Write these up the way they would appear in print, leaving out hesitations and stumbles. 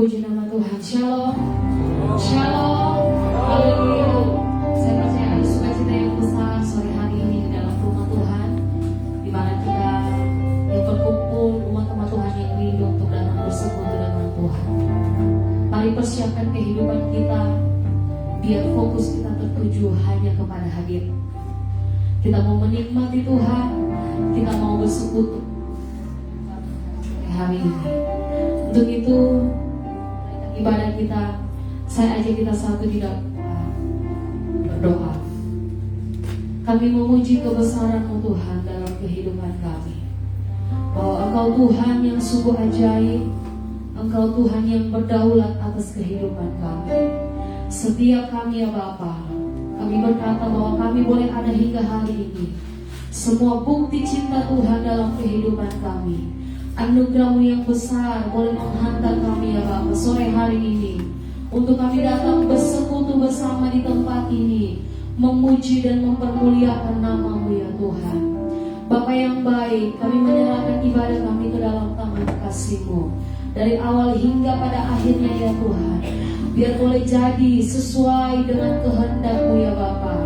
Puji nama Tuhan. Shalom. Shalom. Haleluya. Saya percaya ada sukacita yang besar sore hari ini di dalam rumah Tuhan, di mana kita yang berkumpul umat-umat Tuhan yang rindu untuk datang bersekutu dengan Tuhan. Mari persiapkan kehidupan kita biar fokus kita tertuju hanya kepada hadir. Kita mau menikmati Tuhan, kita mau bersekutu hari ini. Untuk itu ibadah kita, saya ajak kita satu di dalam berdoa. Kami memuji kebesaran-Mu Tuhan dalam kehidupan kami, bahwa Engkau Tuhan yang sungguh ajaib, Engkau Tuhan yang berdaulat atas kehidupan kami. Setiap kami ya Bapa, kami berkata bahwa kami boleh ada hingga hari ini. Semua bukti cinta Tuhan dalam kehidupan kami, anugerah-Mu yang besar boleh menghantar kami ya Bapa sore hari ini, untuk kami datang bersekutu bersama di tempat ini, memuji dan mempermuliakan nama-Mu ya Tuhan. Bapa yang baik, kami menyerahkan ibadah kami ke dalam tangan kasih-Mu, dari awal hingga pada akhirnya ya Tuhan. Biar boleh jadi sesuai dengan kehendak-Mu ya Bapa.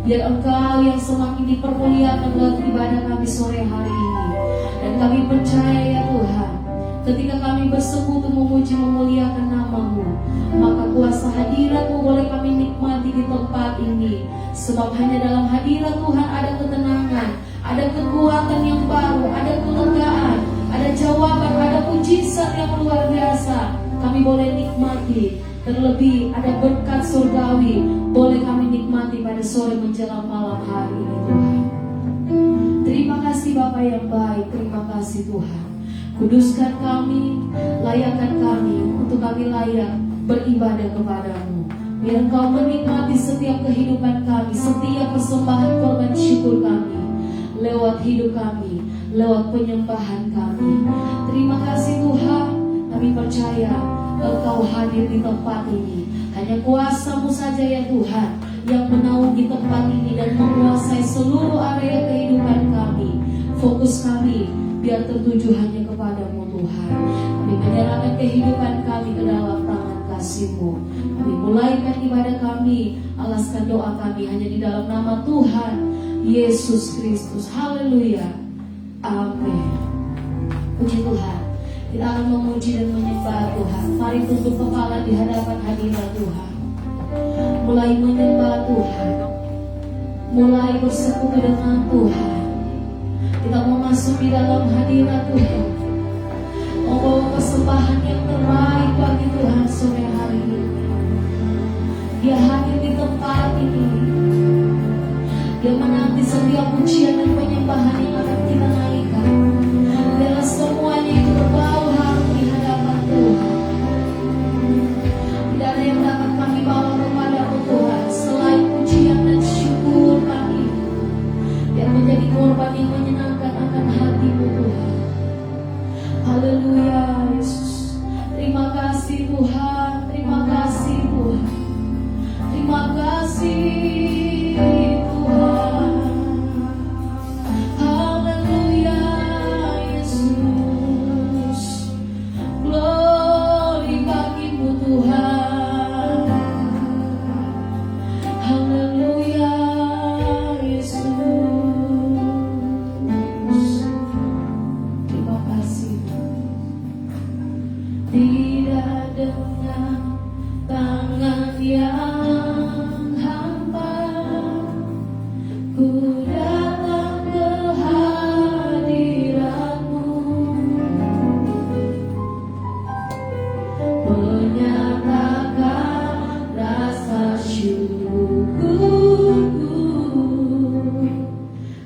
Biar Engkau yang semakin dipermuliakan dalam ibadah kami sore hari ini. Dan kami percaya ya Tuhan, ketika kami bersekutu memuji memuliakan nama-Mu, maka kuasa hadirat-Mu boleh kami nikmati di tempat ini. Sebab hanya dalam hadirat Tuhan ada ketenangan, ada kekuatan yang baru, ada kelegaan, ada jawaban, ada mujizat yang luar biasa. Kami boleh nikmati. Terlebih ada berkat surgawi boleh kami nikmati pada sore menjelang malam hari ini Tuhan. Terima kasih Bapa yang baik, terima kasih Tuhan. Kuduskan kami, layakkan kami untuk kami layak beribadah kepada-Mu. Biar Engkau menikmati setiap kehidupan kami, setiap persembahan korban syukur kami, lewat hidup kami, lewat penyembahan kami. Terima kasih Tuhan, kami percaya Engkau hadir di tempat ini. Hanya kuasa-Mu saja ya Tuhan yang menaungi tempat ini dan menguasai seluruh area kehidupan kami. Fokus kami biar tertuju hanya kepada-Mu Tuhan. Kami menyerahkan kehidupan kami ke dalam tangan kasih-Mu. Kami mulaikan ibadah kami, alaskan doa kami hanya di dalam nama Tuhan Yesus Kristus. Haleluya. Amin. Puji Tuhan. Kita akan memuji dan menyembah Tuhan. Mari tunduk kepala di hadapan hadirat Tuhan. Mulai menyembah Tuhan, mulai bersekutu dengan Tuhan. Kita mau masuk di dalam hadirat Tuhan, mau bawa persembahan yang terbaik bagi Tuhan sore hari ini. Dia hadir di tempat ini. Dia menanti setiap pujian dan penyembahan yang akan kita naikkan. Biarlah semuanya itu berbau harum di hadapan Tuhan. Tidak ada yang dapat kami bawa kepada-Mu Tuhan selain pujian dan syukur kami. Biar menjadi korban yang menyenangkan akan hati-Mu Tuhan. Haleluya Yesus. Terima kasih Tuhan. Terima kasih Tuhan. Terima kasih Tuhan. Haleluya Yesus. Glory bagi-Mu Tuhan. Haleluya Yesus. Terima kasih. Tidak dengan tangan yang hampa ku datang ke hadirat-Mu, menyatakan rasa syukurku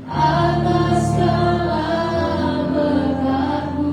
atas segala berkat-Mu.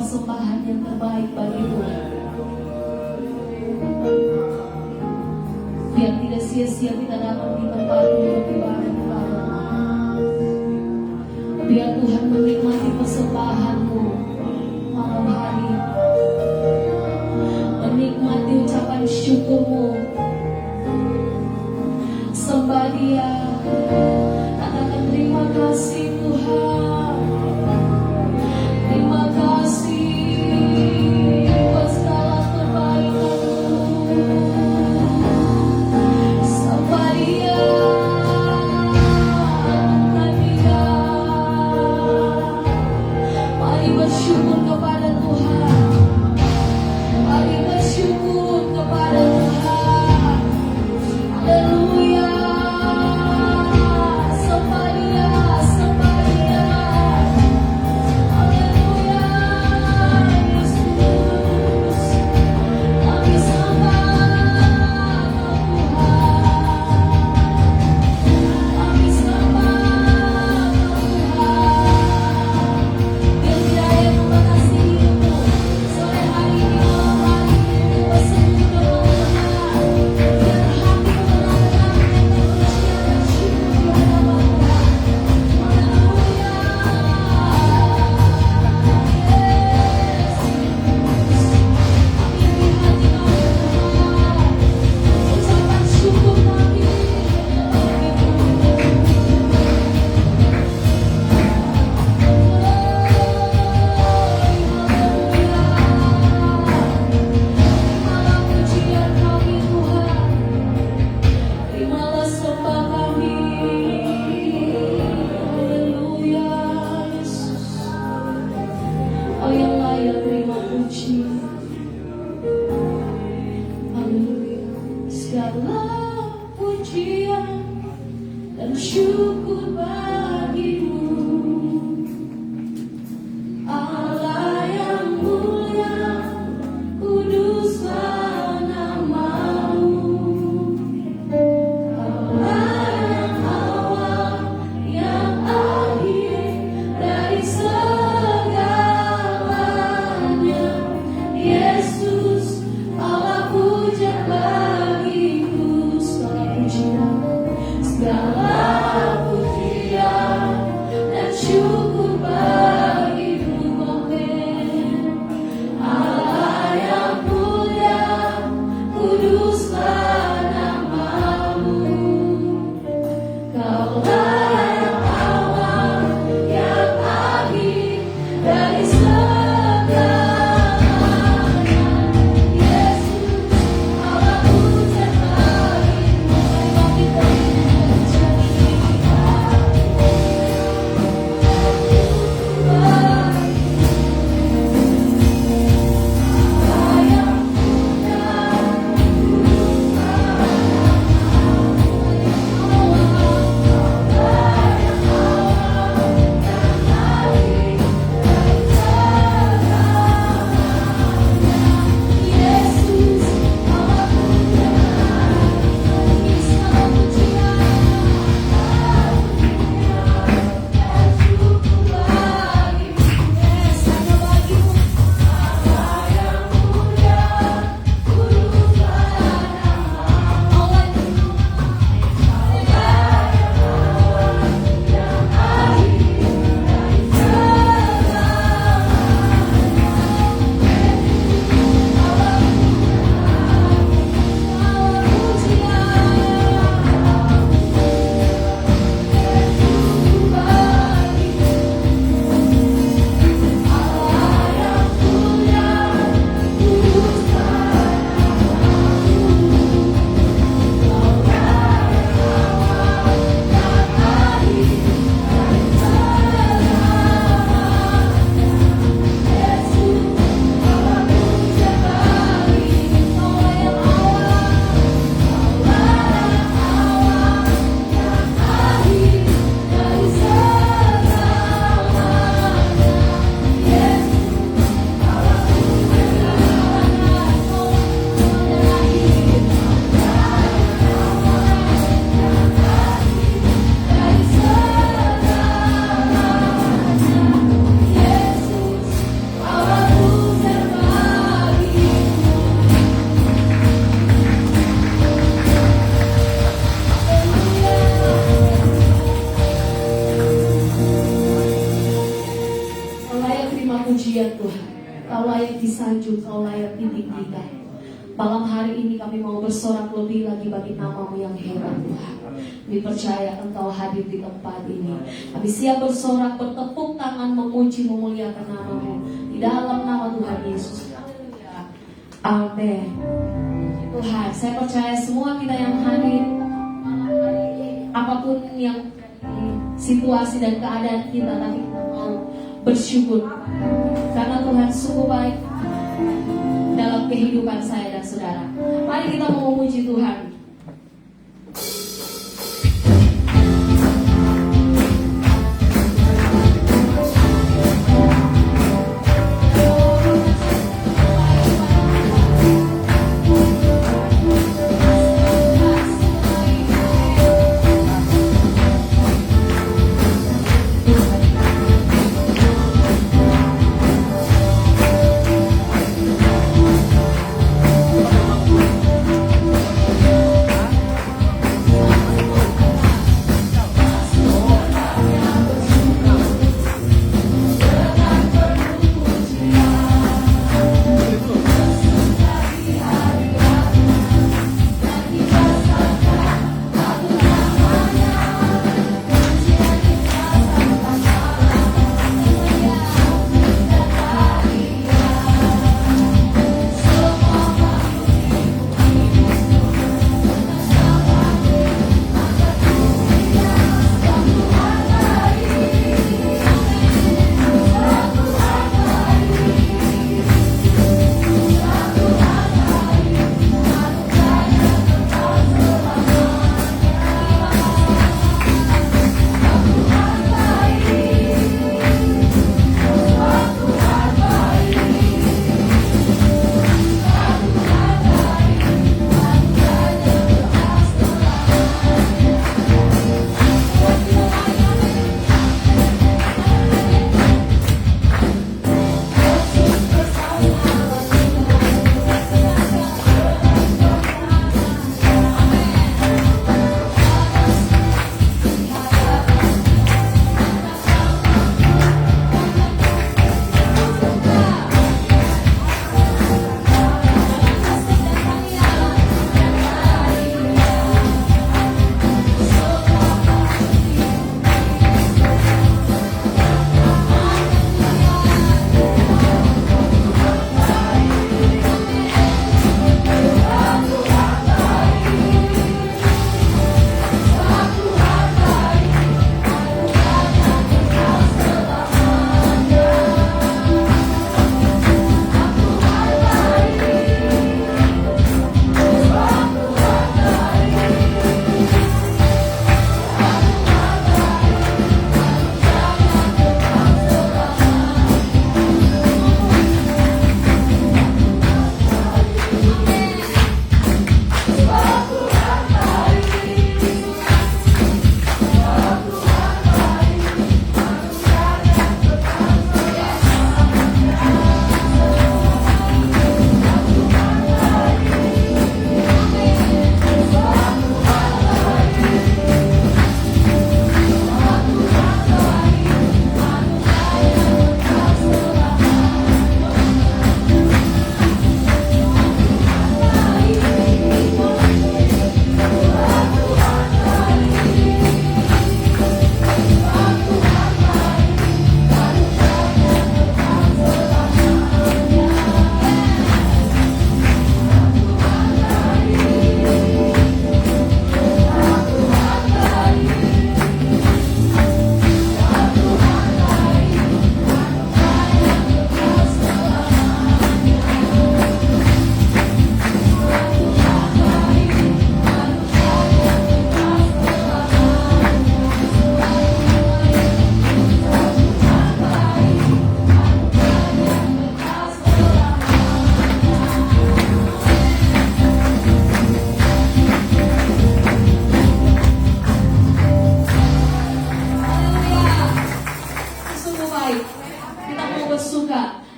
persembahan yang terbaik bagimu. Biar tidak sia-sia kita datang di tempat untuk ibadah kepada. Biar Tuhan menikmati persembahanmu malam hari, menikmati ucapan syukurmu. Sembah Dia, katakan terima kasih Tuhan, terima kasih buat segala kebaikan-Mu. Sembah Dia, agungkan Dia. Mari bersyukur kepada Tuhan, mari bersyukur kepada Tuhan. Haleluya. Sembah Dia, sembah Dia. Haleluya. Yesus, kami sembah Tuhan. Kami sembah Tuhan. Biar tidak ada yang membatasi hidupmu. Sore hari ini, malam hari ini, bersekutu dengan Tuhan. Biar hatimu tenang-tenang dengan kepujian dan syukur kepada Bapa. Haleluya. Yesus, amin di hati kami Tuhan. Ucapan syukur kami terimalah pujian kami Tuhan, terimalah sembah kami. Haleluya. Yesus, Kau yang layak terima puji. Haleluya. Segala pujian dan syukur bagimu, Allah yang mulia, kuduslah nama-Mu. Allah yang awal, yang akhir dari segalanya. Yesus, Allah puja bagiku. Segala pujian, segala pujian pujian Tuhan. Kau layak disanjung, Kau layak ditinggikan. Malam hari ini kami mau bersorak lebih lagi bagi nama-Mu yang hebat Tuhan. Kami percaya Engkau hadir di tempat ini. Kami siap bersorak, bertepuk tangan, memuji, memuliakan nama-Mu di dalam nama Tuhan Yesus. Haleluya. Amin. Tuhan, saya percaya semua kita yang hadir malam hari ini, apapun yang situasi dan keadaan kita, tapi kita mau bersyukur karena Tuhan sungguh baik dalam kehidupan saya dan saudara. Mari kita mau memuji Tuhan.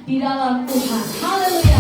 di dalam Tuhan. Haleluya.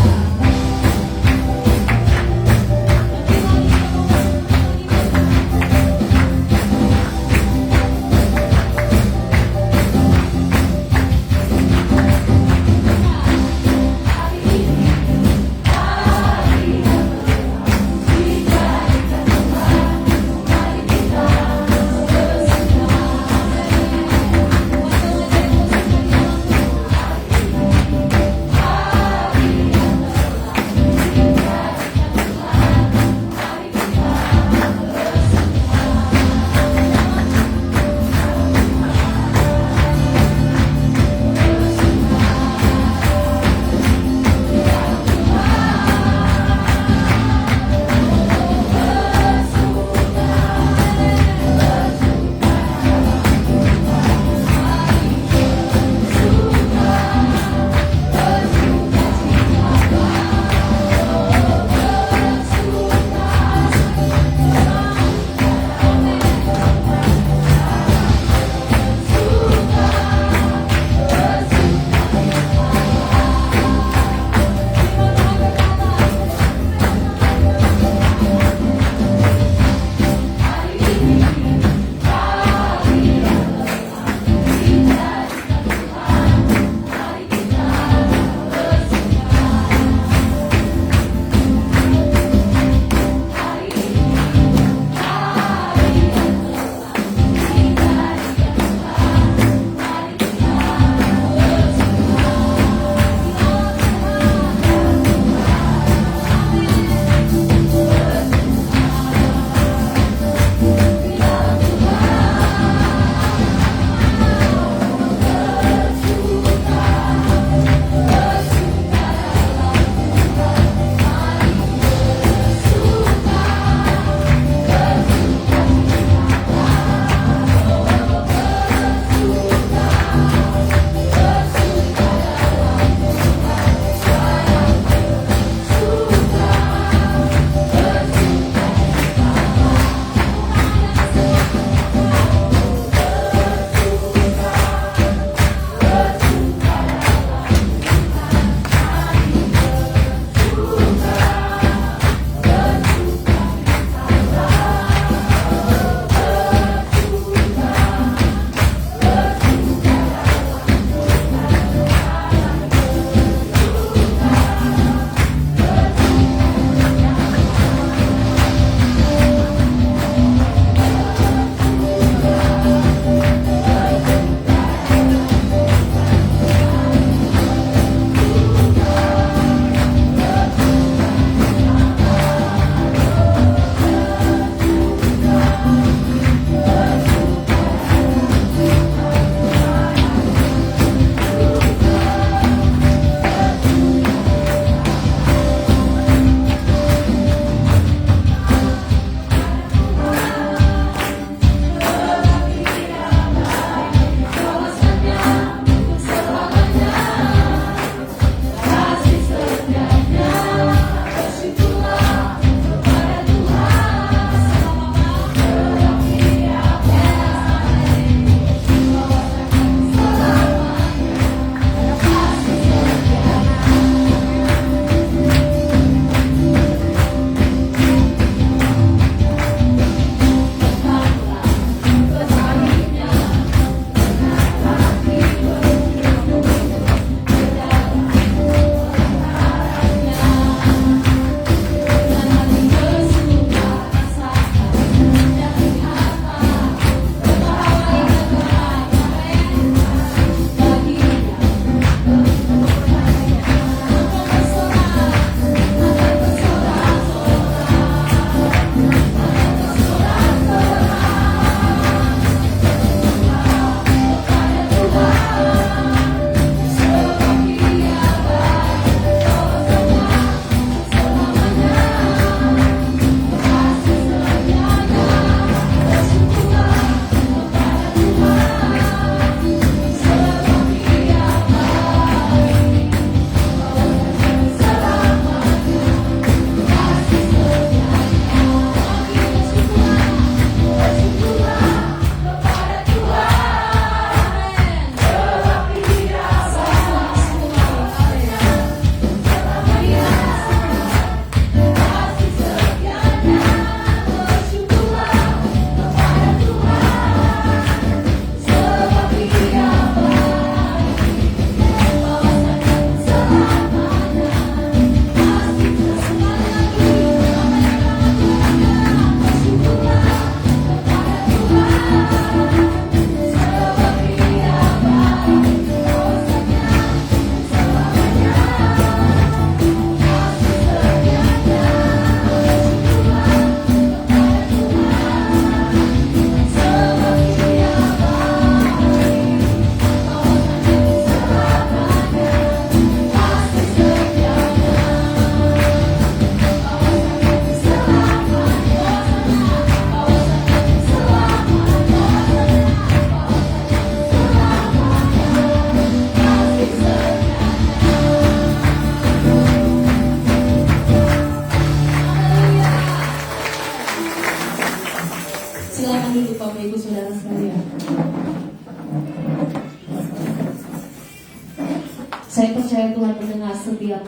mendengar setiap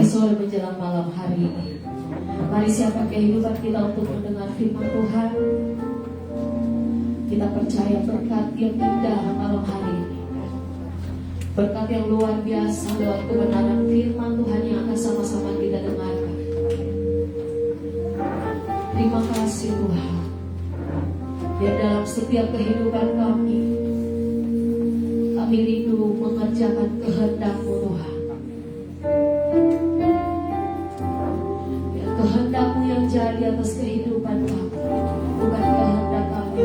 sore menjelang malam hari ini. Mari siapkan kehidupan kita untuk mendengar firman Tuhan. Kita percaya berkat yang indah malam hari ini, berkat yang luar biasa lewat kebenaran firman Tuhan yang akan sama-sama kita dengarkan. Terima kasih Tuhan, biar dalam setiap kehidupan kami rindu mengerjakan kehendak-Mu Tuhan. Biar kehendak-Mu yang jadi atas kehidupan kami, bukan kehendak kami.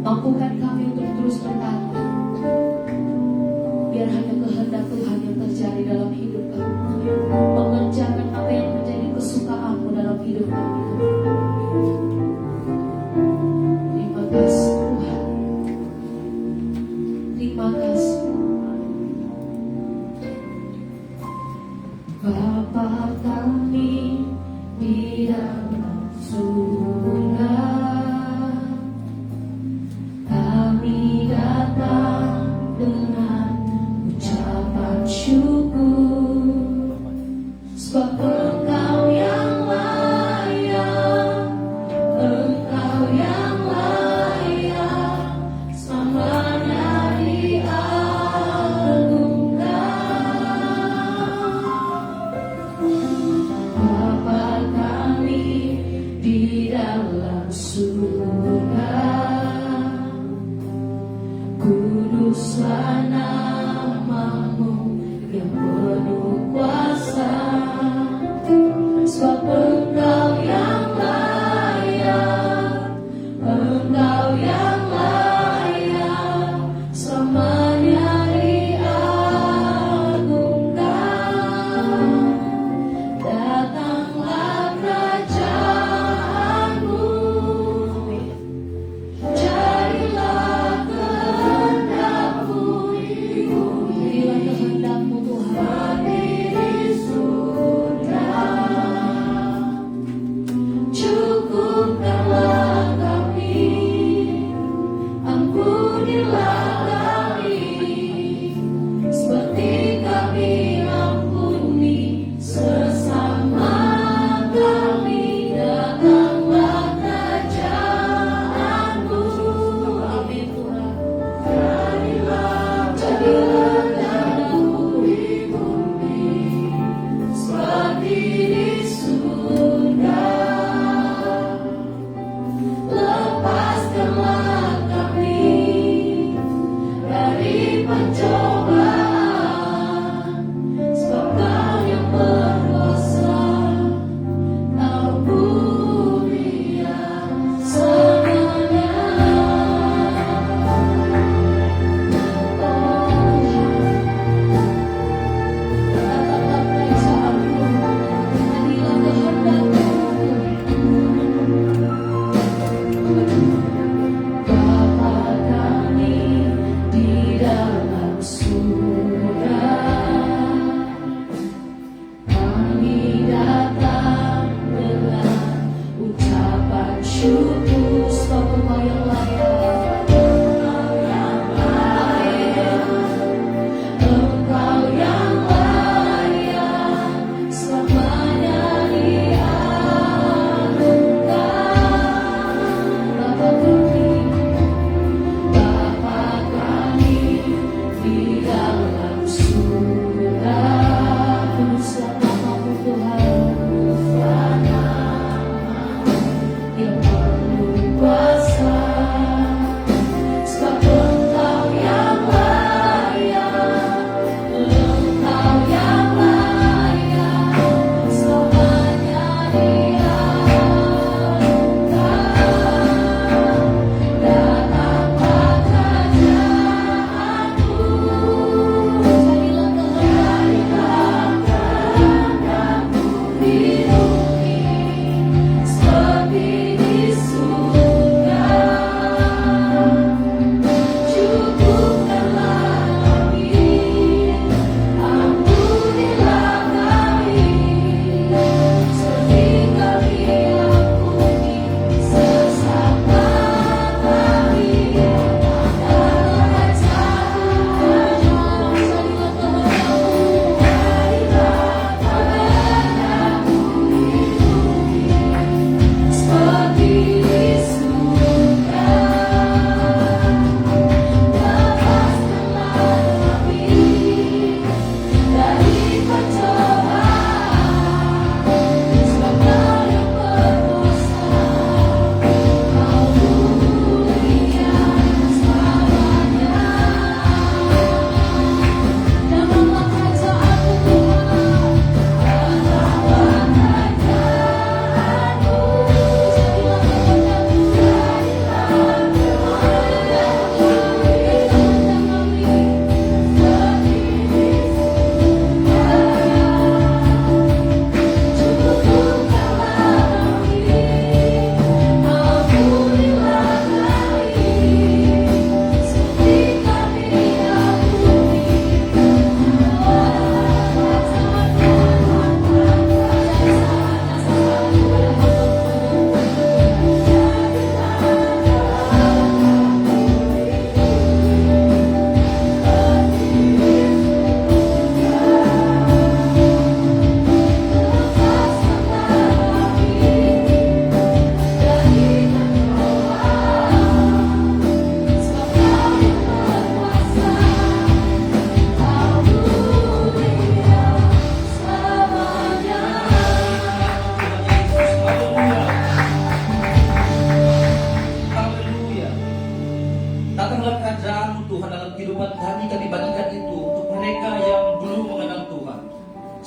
Mampukan kami untuk terus berkata, biar hanya kehendak Tuhan yang terjadi dalam hidup kami, mengerjakan apa yang menjadi kesukaan-Mu dalam hidup kami. Terima kasih Tuhan. Terima kasih Bapa kami di dalam surga, kami datang dengan ucapan syukur, sebab Engkau yang layak, Engkau yang layak selamanya di atas.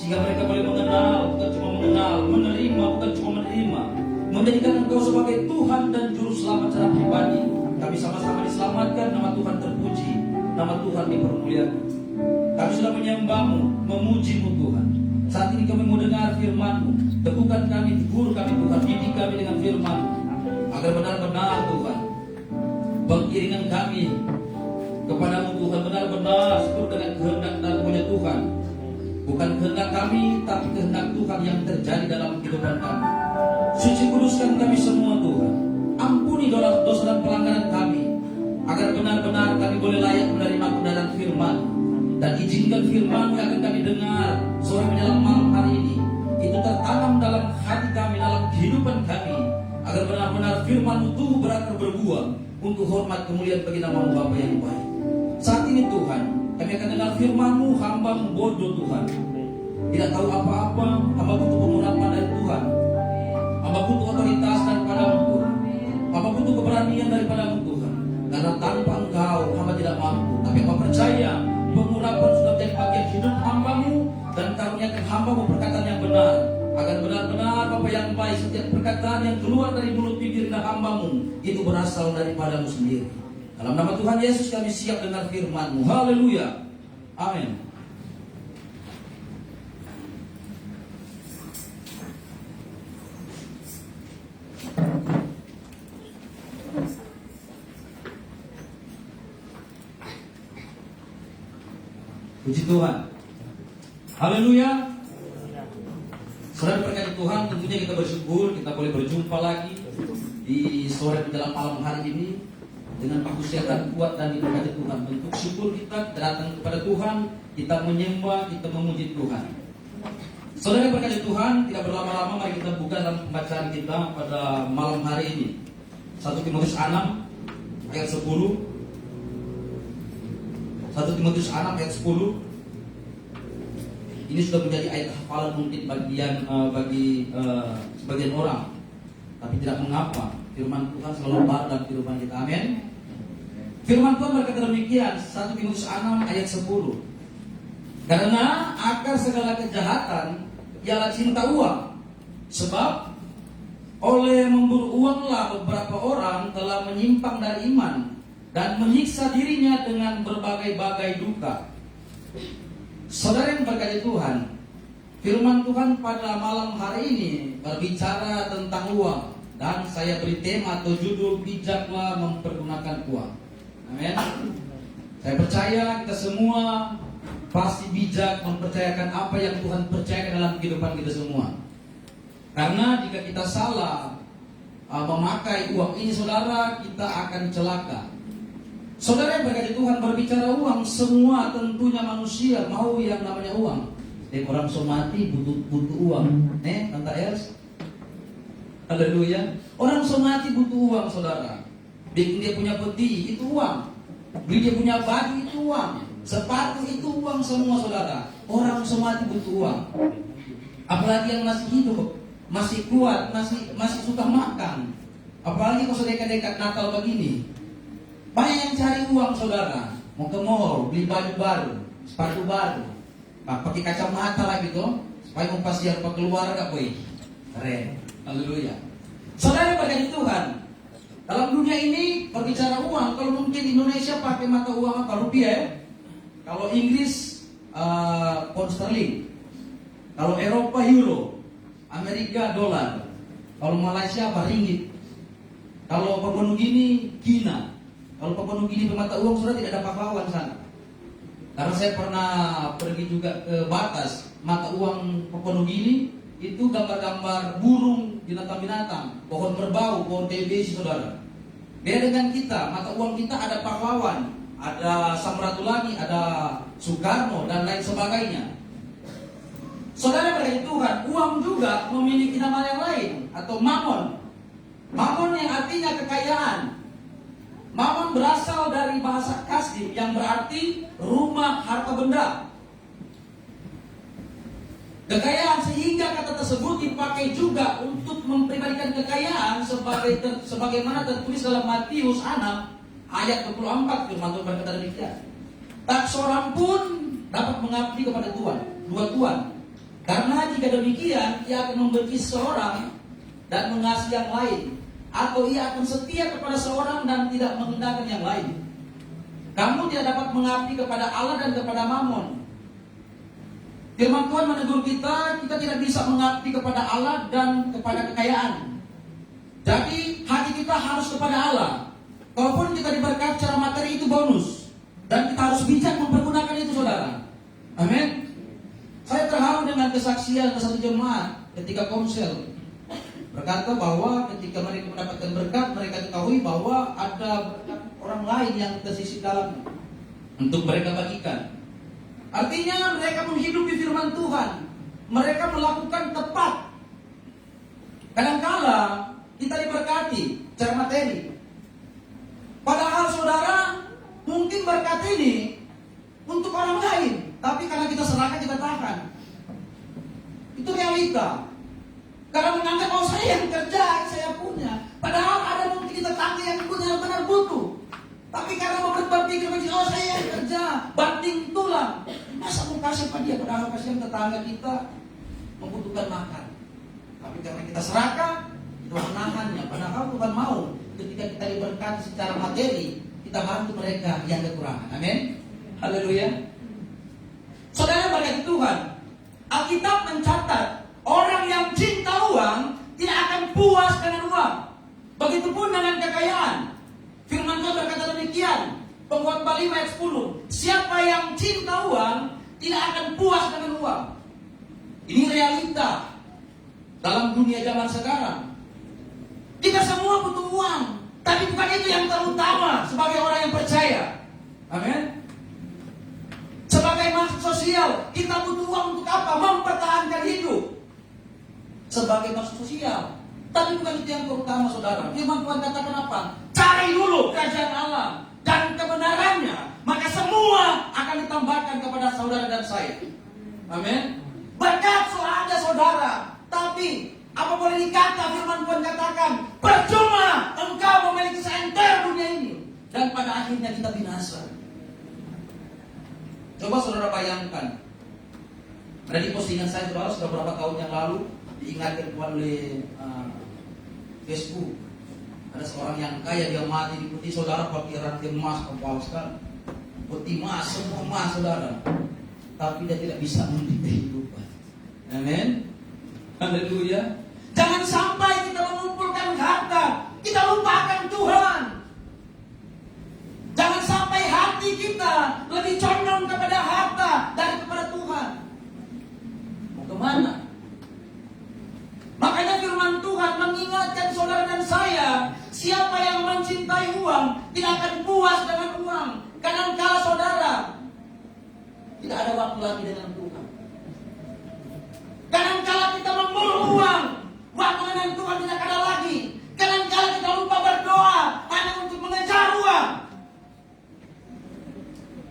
sehingga mereka boleh mengenal, bukan cuma mengenal, menerima, bukan cuma menerima, menjadikan Engkau sebagai Tuhan dan Juru Selamat secara pribadi. Kami sama-sama diselamatkan, nama Tuhan terpuji, nama Tuhan dipermuliakan. Kami sudah menyembah-Mu, memuji-Mu Tuhan. Saat ini kami mau dengar firman-Mu. Teguhkan kami, tegur kami Tuhan, didik kami dengan firman, agar benar-benar Tuhan pengiringan kami kepadamu Tuhan benar-benar seturut dengan kehendak dan maunya Tuhan. Bukan kehendak kami, tapi kehendak Tuhan yang terjadi dalam kehidupan kami. Suci kuduskan kami semua Tuhan. Ampuni dosa dan pelanggaran kami, agar benar-benar kami boleh layak menerima kebenaran firman. Dan izinkan firman yang akan kami dengar sore menjelang malam hari ini, itu tertanam dalam hati kami, dalam kehidupan kami, agar benar-benar firman-Mu tumbuh berakar berbuah untuk hormat kemuliaan bagi nama-Mu Bapa yang baik. Saat ini Tuhan, kami akan dengar firman-Mu, hamba-Mu bodoh Tuhan, tidak tahu apa-apa, hamba butuh pengurapan dari Tuhan, hamba butuh otoritas daripada-Mu Tuhan, hamba butuh keberanian daripada-Mu Tuhan, karena tanpa Engkau hamba tidak mampu. Tapi hamba percaya pengurapan sudah menjadi bagian hidup hamba-Mu, dan karuniakan hamba-Mu perkataan yang benar, agar benar-benar Bapa yang baik, setiap perkataan yang keluar dari mulut bibir dan hamba-Mu itu berasal daripada-Mu sendiri. Dalam nama Tuhan Yesus kami siap dengar firman-Mu. Haleluya. Amin. Puji Tuhan. Haleluya. Saudara berkati Tuhan, tentunya kita bersyukur kita boleh berjumpa lagi di sore menjelang malam hari ini dengan kesehatan kuat dan diberkati Tuhan. Bentuk syukur kita datang kepada Tuhan, kita menyembah, kita memuji Tuhan. Saudara berkati Tuhan, tidak berlama-lama mari kita buka dalam pembacaan kita pada malam hari ini. 1 Timotius 6 ayat 10. 1 Timotius 6 ayat 10. Ini sudah menjadi ayat hafalan mungkin bagi sebagian orang, tapi tidak mengapa. Firman Tuhan selalu baru dalam kehidupan kita. Amin. Firman Tuhan berkata demikian, 1 Timotius 6 ayat 10. Karena akar segala kejahatan ialah cinta uang. Sebab oleh memburu uanglah beberapa orang telah menyimpang dari iman dan menyiksa dirinya dengan berbagai-bagai duka. Saudara yang berkati Tuhan, firman Tuhan pada malam hari ini berbicara tentang uang, dan saya beri tema atau judul bijaklah mempergunakan uang. Amin. Saya percaya kita semua pasti bijak mempercayakan apa yang Tuhan percayakan dalam kehidupan kita semua. Karena jika kita salah memakai uang ini, saudara, kita akan celaka. Saudara yang berkati Tuhan, berbicara uang, semua tentunya manusia mau yang namanya uang. Orang somati butuh uang. Tante Els. Haleluya. Orang somati butuh uang, saudara. Bikin dia punya peti, itu uang. Beli dia punya baju, itu uang. Sepatu, itu uang semua, saudara. Orang somati butuh uang. Apalagi yang masih hidup, masih kuat, masih suka makan. Apalagi kalau dekat-dekat Natal begini. Banyak yang cari uang, saudara. Mau ke mall, beli baju baru, sepatu baru, pakai kacamata lagi tuh, supaya mau pasiar ke keluarga, boy. Keren. Haleluya. Saudara berkati Tuhan, dalam dunia ini berbicara uang, kalau mungkin Indonesia pakai mata uang apa? Rupiah ya. Kalau Inggris pound sterling. Kalau Eropa euro, Amerika dolar. Kalau Malaysia apa? Ringgit. Kalau Papua Nugini Kina. Kalau Papua Nugini bermata uang, sudah tidak ada pahlawan sana. Karena saya pernah pergi juga ke batas mata uang Papua Nugini, itu gambar-gambar burung, binatang-binatang, pohon berbau, pohon TBC, saudara. Beda dengan kita, mata uang kita ada pahlawan, ada Samratulangi, ada Soekarno, dan lain sebagainya. Saudara berkati Tuhan, uang juga memiliki nama yang lain, atau mamon. Mamon yang artinya kekayaan. Mamon berasal dari bahasa Kasdim yang berarti rumah harta benda. Kekayaan, sehingga kata tersebut dipakai juga untuk mempribadikan kekayaan sebagaimana tertulis dalam Matius 6 ayat 24. Firman Tuhan berkata demikian. Tak seorang pun dapat mengabdi kepada Tuhan, dua tuan. Karena jika demikian, ia akan membenci seorang dan mengasihi yang lain, atau ia akan setia kepada seorang dan tidak mengindahkan yang lain. Kamu tidak dapat mengabdi kepada Allah dan kepada Mammon. Firman Tuhan menegur kita tidak bisa mengabdi kepada Allah dan kepada kekayaan. Jadi hati kita harus kepada Allah. Kalaupun kita diberkati secara materi itu bonus, dan kita harus bijak mempergunakan itu, saudara. Amin. Saya terharu dengan kesaksian satu jemaat ketika komsel berkata bahwa ketika mereka mendapatkan berkat, mereka ketahui bahwa ada berkat orang lain yang tersisih dalam untuk mereka bagikan. Artinya mereka menghidupi firman Tuhan, mereka melakukan tepat. Kadangkala kita diberkati secara materi, padahal saudara mungkin berkat ini untuk orang lain, tapi karena kita serahkan, kita tahan. Itu realita. Karena menganggap bahwa saya yang kerja, saya punya. Padahal ada mungkin kita tangga yang punya benar butuh. Tapi karena berpikir, oh saya yang kerja, banting tulang. Masa mau kasih pada dia, padahal kasihan tetangga kita membutuhkan makan. Tapi karena kita serahkan, itu menahannya. Padahal Tuhan mau ketika kita diberkati secara materi, kita bantu mereka yang kekurangan. Amin. Haleluya. Saudara berkati Tuhan, Alkitab mencatat orang yang cinta uang tidak akan puas dengan uang. Begitupun dengan kekayaan. Firman Tuhan berkata demikian, Pengkhotbah 5 ayat 10. Siapa yang cinta uang tidak akan puas dengan uang. Ini realita dalam dunia zaman sekarang. Kita semua butuh uang, tapi bukan itu yang terutama sebagai orang yang percaya. Amin. Sebagai makhluk sosial, kita butuh uang untuk apa? Mempertahankan hidup. Sebagai makhluk sosial. Tapi bukan itu yang terutama, saudara. Firman Tuhan katakan apa? Cari dulu kerajaan Allah dan kebenarannya, maka semua akan ditambahkan kepada saudara dan saya. Amin. Berkat ada saudara, tapi apa boleh dikata firman Tuhan katakan, percuma engkau memiliki seenter dunia ini, dan pada akhirnya kita binasa. Coba saudara bayangkan, ada di postingan saya saudara sudah beberapa tahun yang lalu, diingatkan oleh Facebook. Ada seorang yang kaya, dia mati di peti, saudara pakai rantai emas, kepala sekali, peti emas, semua emas saudara, tapi dia tidak bisa memberi kehidupan. Amin. Haleluya. Jangan sampai kita mengumpulkan harta, kita lupakan Tuhan. Jangan sampai hati kita lebih condong kepada harta dari kepada Tuhan. Mau kemana? Makanya firman Tuhan mengingatkan saudara dan saya, siapa yang mencintai uang tidak akan puas dengan uang. Kadangkala saudara tidak ada waktu lagi dengan Tuhan. Kadangkala kita memburu uang, waktu dengan Tuhan tidak ada lagi. Kadangkala kita lupa berdoa hanya untuk mengejar uang.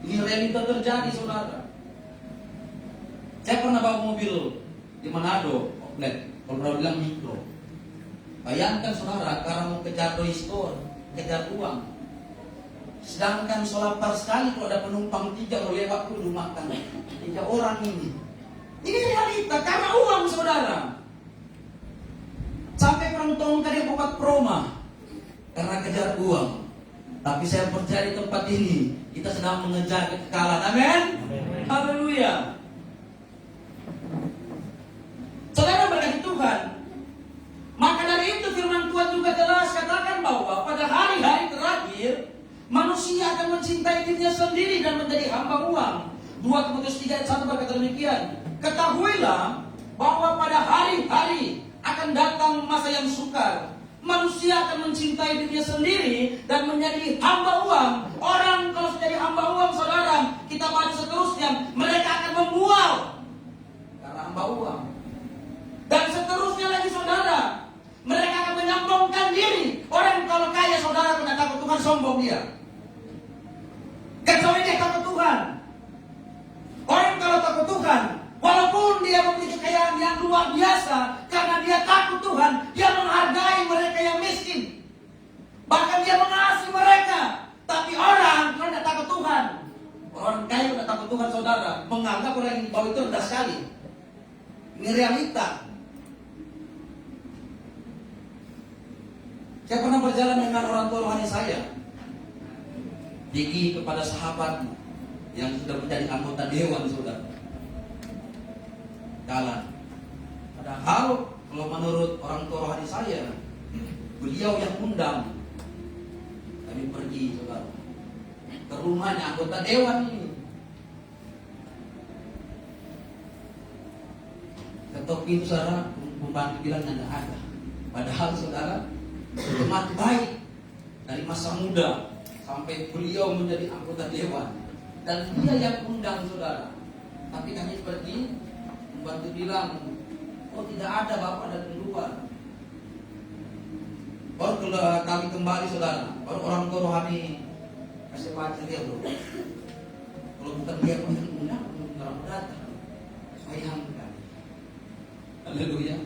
Ini realita terjadi, saudara. Saya pernah bawa mobil di Manado, outlet, kalau bilang mikro. Bayangkan saudara, karena mau kejar store, kejar uang. Sedangkan selapar sekali kalau ada penumpang 3 kalau lewat dulu makan 3 orang ini. Ini realita karena uang, saudara. Sampai penonton tadi buat promo karena kejar uang. Tapi saya percaya di tempat ini kita sedang mengejar kekekalan. Amin. Haleluya. Saudara berkati Tuhan. Maka dari itu firman Tuhan juga jelas katakan bahwa pada hari-hari terakhir manusia akan mencintai dirinya sendiri dan menjadi hamba uang. 2 Timotius 3 ayat 1 berkata demikian. Ketahuilah bahwa pada hari-hari akan datang masa yang sukar. Manusia akan mencintai dirinya sendiri dan menjadi hamba uang. Orang kalau sudah jadi hamba uang, saudara, kita baca seterusnya, mereka akan membual karena hamba uang. Dan seterusnya lagi, saudara, mereka akan menyombongkan diri. Orang kalau kaya, saudara, tidak takut Tuhan, sombong dia. Kecuali dia takut Tuhan. Orang kalau takut Tuhan, walaupun dia memiliki kekayaan yang luar biasa, karena dia takut Tuhan, dia menghargai mereka yang miskin. Bahkan dia mengasihi mereka. Tapi orang kalau tidak takut Tuhan, orang kaya tidak takut Tuhan, saudara, menganggap orang yang di bawah itu rendah sekali. Ini realita. Saya pernah berjalan dengan orang tua rohani saya, pergi kepada sahabat yang sudah menjadi anggota dewan, saudara. Jalan. Padahal kalau menurut orang tua rohani saya, beliau yang undang kami pergi, saudara, ke rumahnya anggota dewan ini. Ketok pintu, saudara, pembantu bilang tidak ada. Padahal, saudara, teman baik dari masa muda sampai beliau menjadi anggota dewan, dan dia yang undang, saudara. Tapi kami pergi, pembantu bilang, oh tidak ada, bapak dari luar. Baru kalau kami kembali, saudara, baru orang tua rohani kasih pacar dia, bro. Kalau bukan dia yang undang, orang datang. Sayang kan. Haleluya.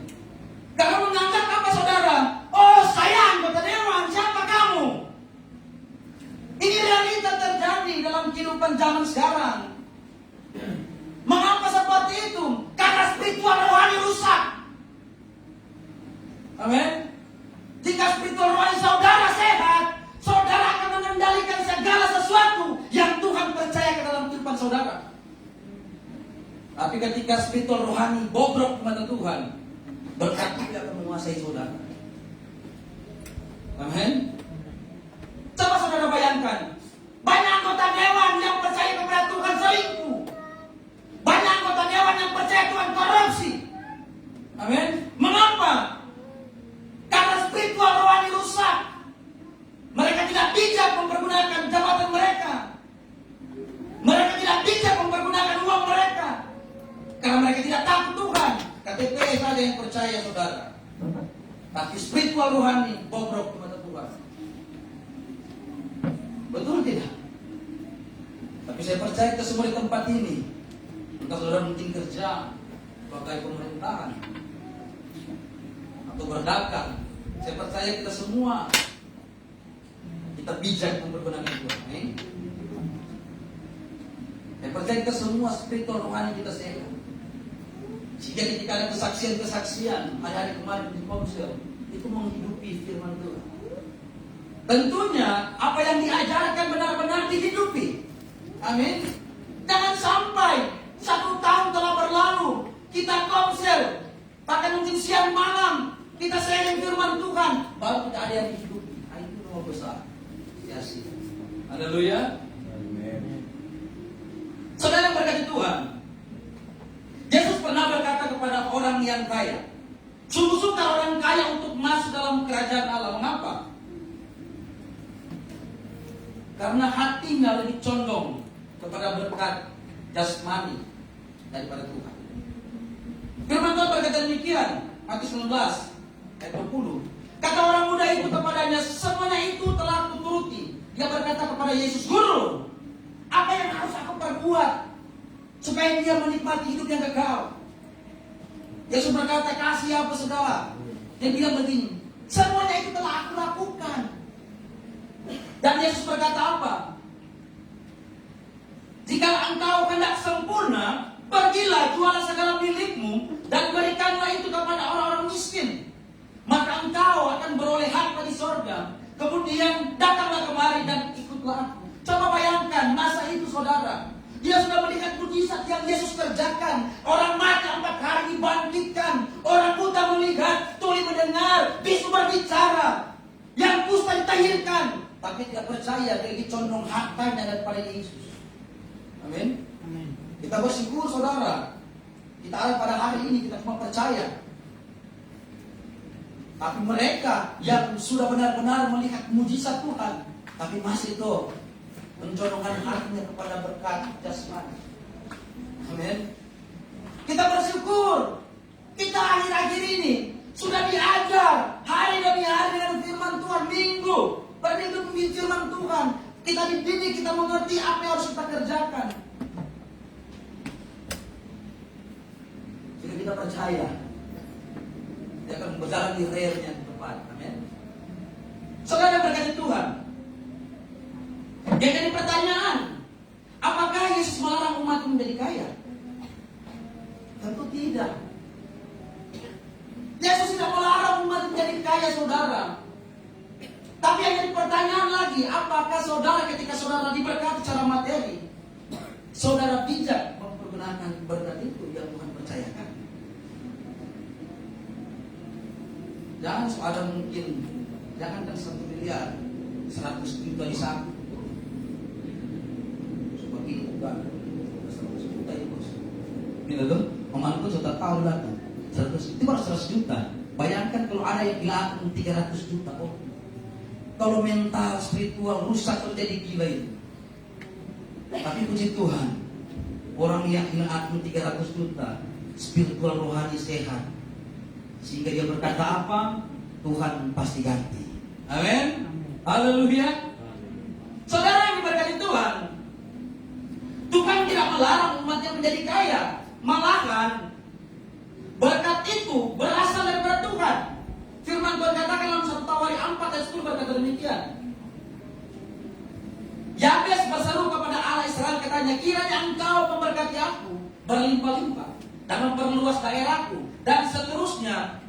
Kamu menganggap apa, saudara? Oh, saya anggota dewan, siapa kamu? Ini realita terjadi dalam kehidupan zaman sekarang. Mengapa seperti itu? Karena spiritual rohani rusak. Amin. Jika spiritual rohani saudara sehat, saudara akan mengendalikan segala sesuatu yang Tuhan percayakan dalam kehidupan saudara. Tapi ketika spiritual rohani bobrok kepada Tuhan, berkat itu akan menguasai saudara. Amin. Coba saudara bayangkan, banyak anggota dewan yang percaya kepada Tuhan selingkuh. Banyak anggota dewan yang percaya Tuhan korupsi. Amin. Mengapa? Karena spiritual rohani rusak. Mereka tidak bijak mempergunakan jabatan mereka. Mereka tidak bijak mempergunakan uang mereka. Karena mereka tidak takut Tuhan. KTP saja yang percaya, saudara. Tapi spiritual rohani bobrok kepada Tuhan. Betul tidak? Tapi saya percaya kita semua di tempat ini, entah saudara mungkin kerja sebagai pemerintahan atau berdagang, saya percaya kita semua kita bijak mempergunakan Tuhan. Saya percaya kita semua spiritual rohani kita sehat. Sehingga ketika ada kesaksian-kesaksian hari-hari kemarin di Komsel, itu menghidupi firman Tuhan. Tentunya apa yang diajarkan benar-benar dihidupi. Amin. Jangan sampai 1 tahun telah berlalu, kita Komsel, bahkan mungkin siang malam kita sharing firman Tuhan, baru tidak ada yang dihidupi. Itu nomor besar. Sia-sia. Haleluya. Amin. Saudara yang berkati Tuhan, Yesus pernah berkata kepada orang yang kaya, sungguh sukar orang kaya untuk masuk dalam kerajaan Allah. Mengapa? Karena hatinya lebih condong kepada berkat jasmani daripada Tuhan. Firman Tuhan berkata demikian, Matius 19 ayat 20. Kata orang muda itu kepadanya, semuanya itu telah kuturuti. Dia berkata kepada Yesus, Guru, apa yang harus aku perbuat supaya dia menikmati hidup yang kekal? Yesus berkata, kasih apa segala. Dia bilang begini, semuanya itu telah aku lakukan. Dan Yesus berkata apa? Jika engkau hendak sempurna, pergilah jualah segala milikmu dan berikanlah itu kepada orang-orang miskin. Maka engkau akan beroleh harta di sorga. Kemudian datanglah kemari dan ikutlah aku. Coba bayangkan masa itu, saudara. Dia sudah melihat mujizat yang Yesus kerjakan. Orang mati 4 hari dibangkitkan. Orang buta melihat, tuli mendengar, bisu berbicara. Yang kusta ditahirkan. Tapi tidak percaya, dia lebih condong hartanya daripada Yesus. Amin. Kita bersyukur, saudara. Kita ada pada hari ini, kita cuma percaya. Tapi mereka yang sudah benar-benar melihat mujizat Tuhan, tapi masih itu mencondongkan hatinya kepada berkat jasmani. Amin. Kita bersyukur. Kita akhir-akhir ini sudah diajar hari demi hari dengan firman Tuhan, minggu berminggu firman Tuhan. Kita dididik, kita mengerti apa yang harus kita kerjakan. Jika kita percaya, dia akan berjalan di realnya yang tepat. Amin. Saudara berkati Tuhan. Yang jadi pertanyaan, apakah Yesus melarang umat menjadi kaya? Tentu tidak. kaya saudara. Tapi yang jadi pertanyaan lagi, apakah saudara ketika saudara diberkati secara materi, saudara bijak mempergunakan berkat itu yang Tuhan percayakan? Jangan ada mungkin, jangankan 1 miliar, 100 juta di saku. Sebagainya bukan 100 juta ya bos. Ini tuh, omanku sudah tahu lah kan. 100 itu baru 100 juta. Bayangkan kalau ada yang bilang 300 juta. Oh, kalau mental spiritual rusak terjadi gila itu. Tapi puji Tuhan, orang yang hilang akun 300 juta, spiritual rohani sehat, sehingga dia berkata apa, Tuhan pasti ganti. Amin. Haleluya. Saudara yang diberkati Tuhan, Tuhan tidak melarang umatnya menjadi kaya. Malahan berkat itu berasal daripada Tuhan. Firman Tuhan katakan dalam 1 Tawari 4 ayat 10 berkata demikian. Yabes berseru kepada Allah Israel, katanya, kiranya engkau memberkati aku berlimpah-limpah dan memperluas daerahku, dan seterusnya.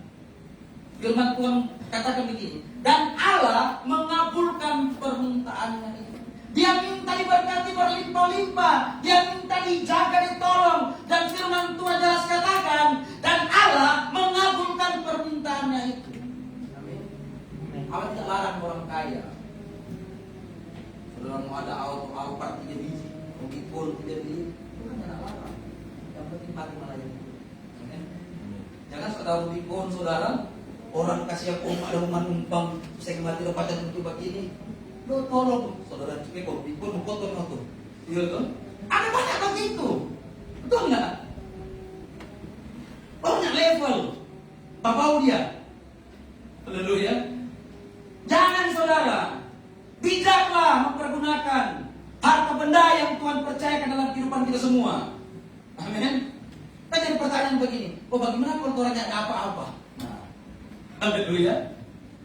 Firman Tuhan katakan begini, dan Allah mengabulkan permintaannya itu. Dia minta diberkati berlimpah-limpah, dia minta dijaga, ditolong, dan firman Tuhan jelas katakan, dan Allah mengabulkan permintaannya itu. Allah tidak larang orang kaya. Saudara mau ada auto Alphard 3 biji, mobil Pol 3 biji, itu kan tidak larang. Yang penting mati melayani. Jangan saudara bikon saudara, orang kasih aku ada rumah numpang, saya mati dapat untuk begini. Lo tolong saudara cukup bikon mau kotor motor. Iya kan? Ada banyak begitu. Betul nggak? Banyak level. Bapak dia. Haleluya. Jangan saudara, bijaklah mempergunakan harta benda yang Tuhan percayakan dalam kehidupan kita semua. Amin. Kan jadi pertanyaan begini, bagaimana kalau orangnya ada apa-apa? Nah, haleluya.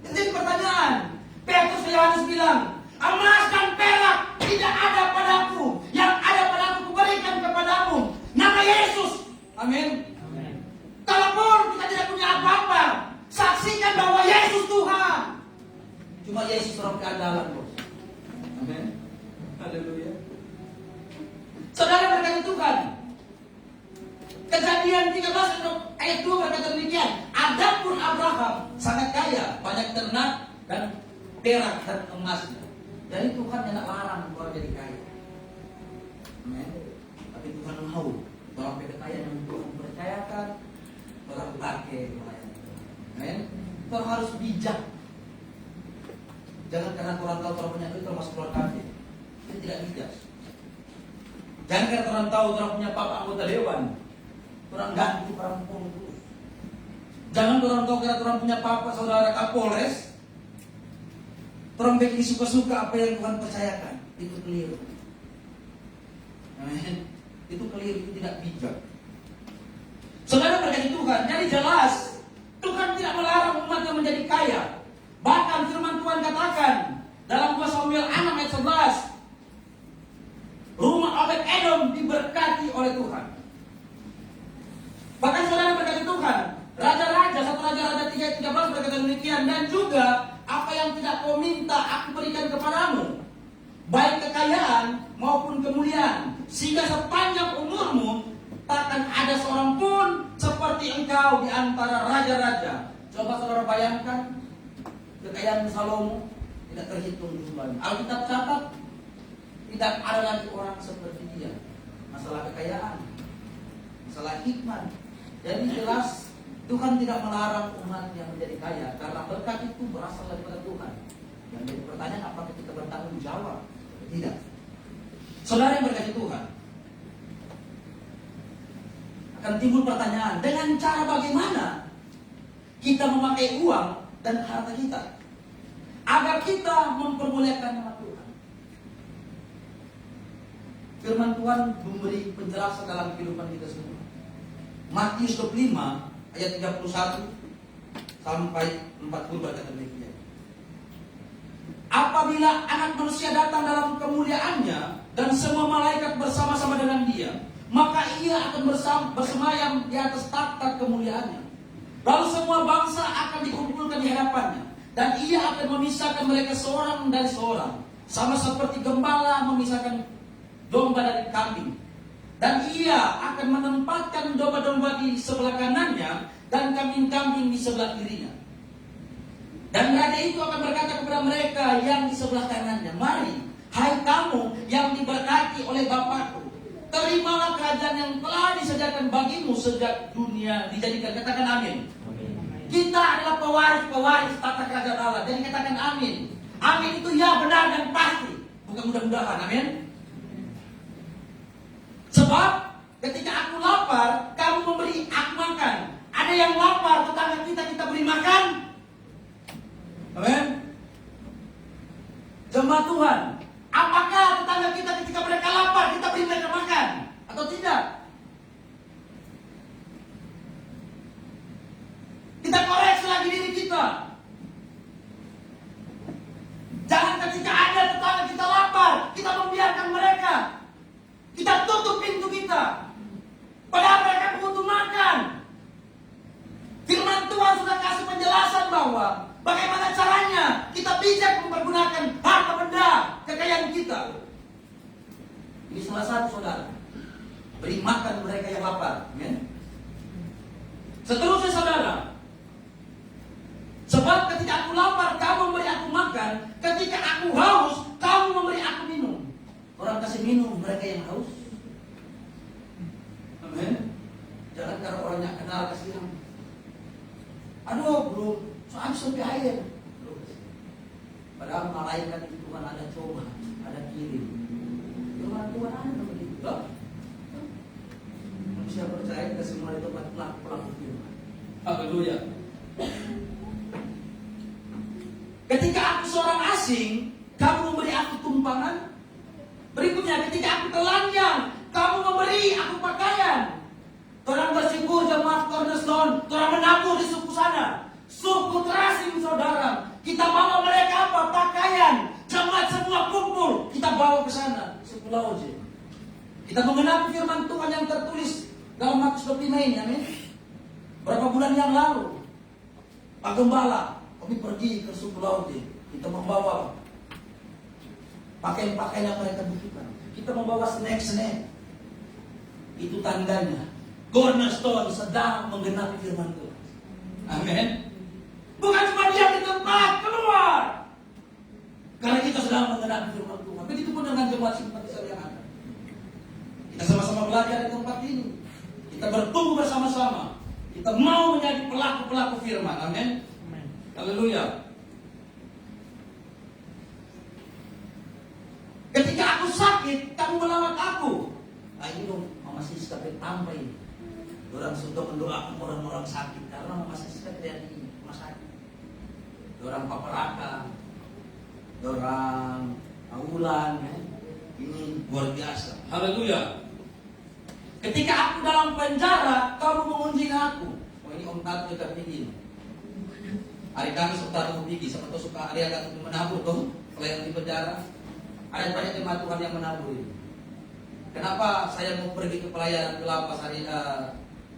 Jadi pertanyaan, Petrus dan Yohanes bilang, emas dan perak tidak ada padaku, yang ada padaku kuberikan kepadamu, nama Yesus. Amin. Kalaupun kita tidak punya apa-apa, saksikan bahwa Yesus Tuhan. Cuma Yesus orang keandalan, bos. Amin. Haleluya. Saudara berkata Tuhan. Kejadian 13 ayat 2 berkata demikian. Adapun Abraham sangat kaya, banyak ternak dan perak dan emasnya. Jadi Tuhan tidak larang orang jadi kaya. Amin. Tapi Tuhan mau orang kekayaan yang Tuhan percayakan, orang pakai melayani. Amin. Tuhan harus bijak. Jangan karena orang tahu orang punya duit orang masuk keluar kafe. Itu tidak bijak. Jangan karena orang tahu orang punya papa anggota dewan, orang ganti orang pengurus. Jangan orang tahu karena orang punya papa saudara Kapolres, orang bikin suka-suka apa yang Tuhan percayakan. Itu keliru. Amin. Itu keliru, itu tidak bijak. Saudara berkati Tuhan, jadi jelas Tuhan tidak melarang umatnya menjadi kaya. Bahkan firman Tuhan katakan dalam 2 Samuel 6 ayat 11, rumah Obed Edom diberkati oleh Tuhan. Bahkan saudara berkati Tuhan, Raja-Raja 1 Raja-Raja 3 ayat 13 berkata demikian, dan juga apa yang tidak kau minta aku berikan kepadamu, baik kekayaan maupun kemuliaan, sehingga sepanjang umurmu takkan ada seorang pun seperti engkau di antara raja-raja. Coba saudara bayangkan kekayaan Salomo tidak terhitung jumlahnya. Alkitab catat tidak ada lagi orang seperti dia. Masalah kekayaan, masalah hikmat. Jadi jelas Tuhan tidak melarang umat yang menjadi kaya, karena berkat itu berasal daripada Tuhan. Yang jadi pertanyaan, apakah kita bertanggung jawab? Tidak. Saudara yang berkati Tuhan, akan timbul pertanyaan, dengan cara bagaimana kita memakai uang dan harta kita agar kita mempermuliakan nama Tuhan. Firman Tuhan memberi penjelasan dalam kehidupan kita semua. Matius 25 ayat 31 sampai 40 berkata demikian. Apabila Anak Manusia datang dalam kemuliaannya dan semua malaikat bersama-sama dengan dia, maka ia akan bersemayam di atas takhta kemuliaannya. Lalu semua bangsa akan dikumpulkan di hadapannya, dan ia akan memisahkan mereka seorang dari seorang, sama seperti gembala memisahkan domba dari kambing. Dan ia akan menempatkan domba-domba di sebelah kanannya dan kambing-kambing di sebelah kirinya. Dan raja itu akan berkata kepada mereka yang di sebelah kanannya, "Mari, hai kamu yang diberkati oleh Bapakku, terimalah kerajaan yang telah disediakan bagimu sejak dunia dijadikan." Katakan amin. Kita adalah pewaris tata kerajaan Allah. Jadi katakan amin. Amin itu ya, benar dan pasti, bukan mudah-mudahan. Amin. Sebab ketika aku lapar, kamu memberi aku makan. Ada yang lapar, tetangga kita beri makan. Amin. Jemaat Tuhan, apakah tetangga kita ketika mereka lapar, kita beri mereka makan atau tidak? Kita koreksi lagi diri kita. Jangan ketika ada tetangga kita lapar, kita membiarkan mereka. Kita tutup pintu kita. Padahal mereka butuh makan. Firman Tuhan sudah kasih penjelasan bahwa bagaimana caranya kita bijak mempergunakan harta benda kekayaan kita. Ini salah satu, saudara. Beri makan mereka yang lapar. Amen. Seterusnya, saudara. Sebab ketika aku lapar, kamu memberi aku makan. Ketika aku haus, kamu memberi aku minum. Orang kasih minum mereka yang haus. Amin. Jangan karena orangnya kenal kasih minum. Aduh, belum. Soalnya sampai air. Padahal malaikat itu Tuhan ada coba, ada kirim. Tuhan ada begitu. Manusia percaya ke semua itu pelaku firman. Haleluya. Ketika aku seorang asing, kamu memberi aku tumpangan. Berikutnya, ketika aku telanjang, kamu memberi aku pakaian. Orang bersyukur jemaat Cornerstone, orang menabur di suku sana. Suku terasing, saudara. Kita bawa mereka apa? Pakaian. Jemaat semua kumpul, kita bawa ke sana, suku Lauje. Kita mengenapi firman Tuhan yang tertulis dalam Matius 25 ini, amin. Berapa bulan yang lalu, Pak Gembala, kami pergi ke suku Lauje. Kita membawa pakaian-pakaian yang mereka butuhkan. Kita membawa snack-snack. Itu tandanya Cornerstone sedang menggenapi firman Tuhan. Amin. Bukan cuma diam di tempat, keluar. Karena kita sedang menggenapi firman Tuhan. Begitu pun dengan jemaat simpatisan yang ada. Kita sama-sama belajar di tempat ini. Kita bertumbuh bersama-sama. Kita mau menjadi pelaku-pelaku firman. Amin. Haleluya. Ketika aku sakit, kamu melawat aku. Nah ini dong, Mama Siska tambah ini. Orang sudah mendoakan orang-orang sakit karena Mama Siska tidak di rumah sakit. Orang paparaka, orang awulan, ya. Ini luar biasa. Haleluya. Ketika aku dalam penjara, kamu mengunjungi aku. Oh ini Om Tatu dekat begini. Hari Kamis Om Tatu pergi, sama tuh suka hari agak menabur tuh, pelayan di penjara. Ada banyak jemaat Tuhan yang menabur ini. Kenapa saya mau pergi ke pelayanan ke lapas hari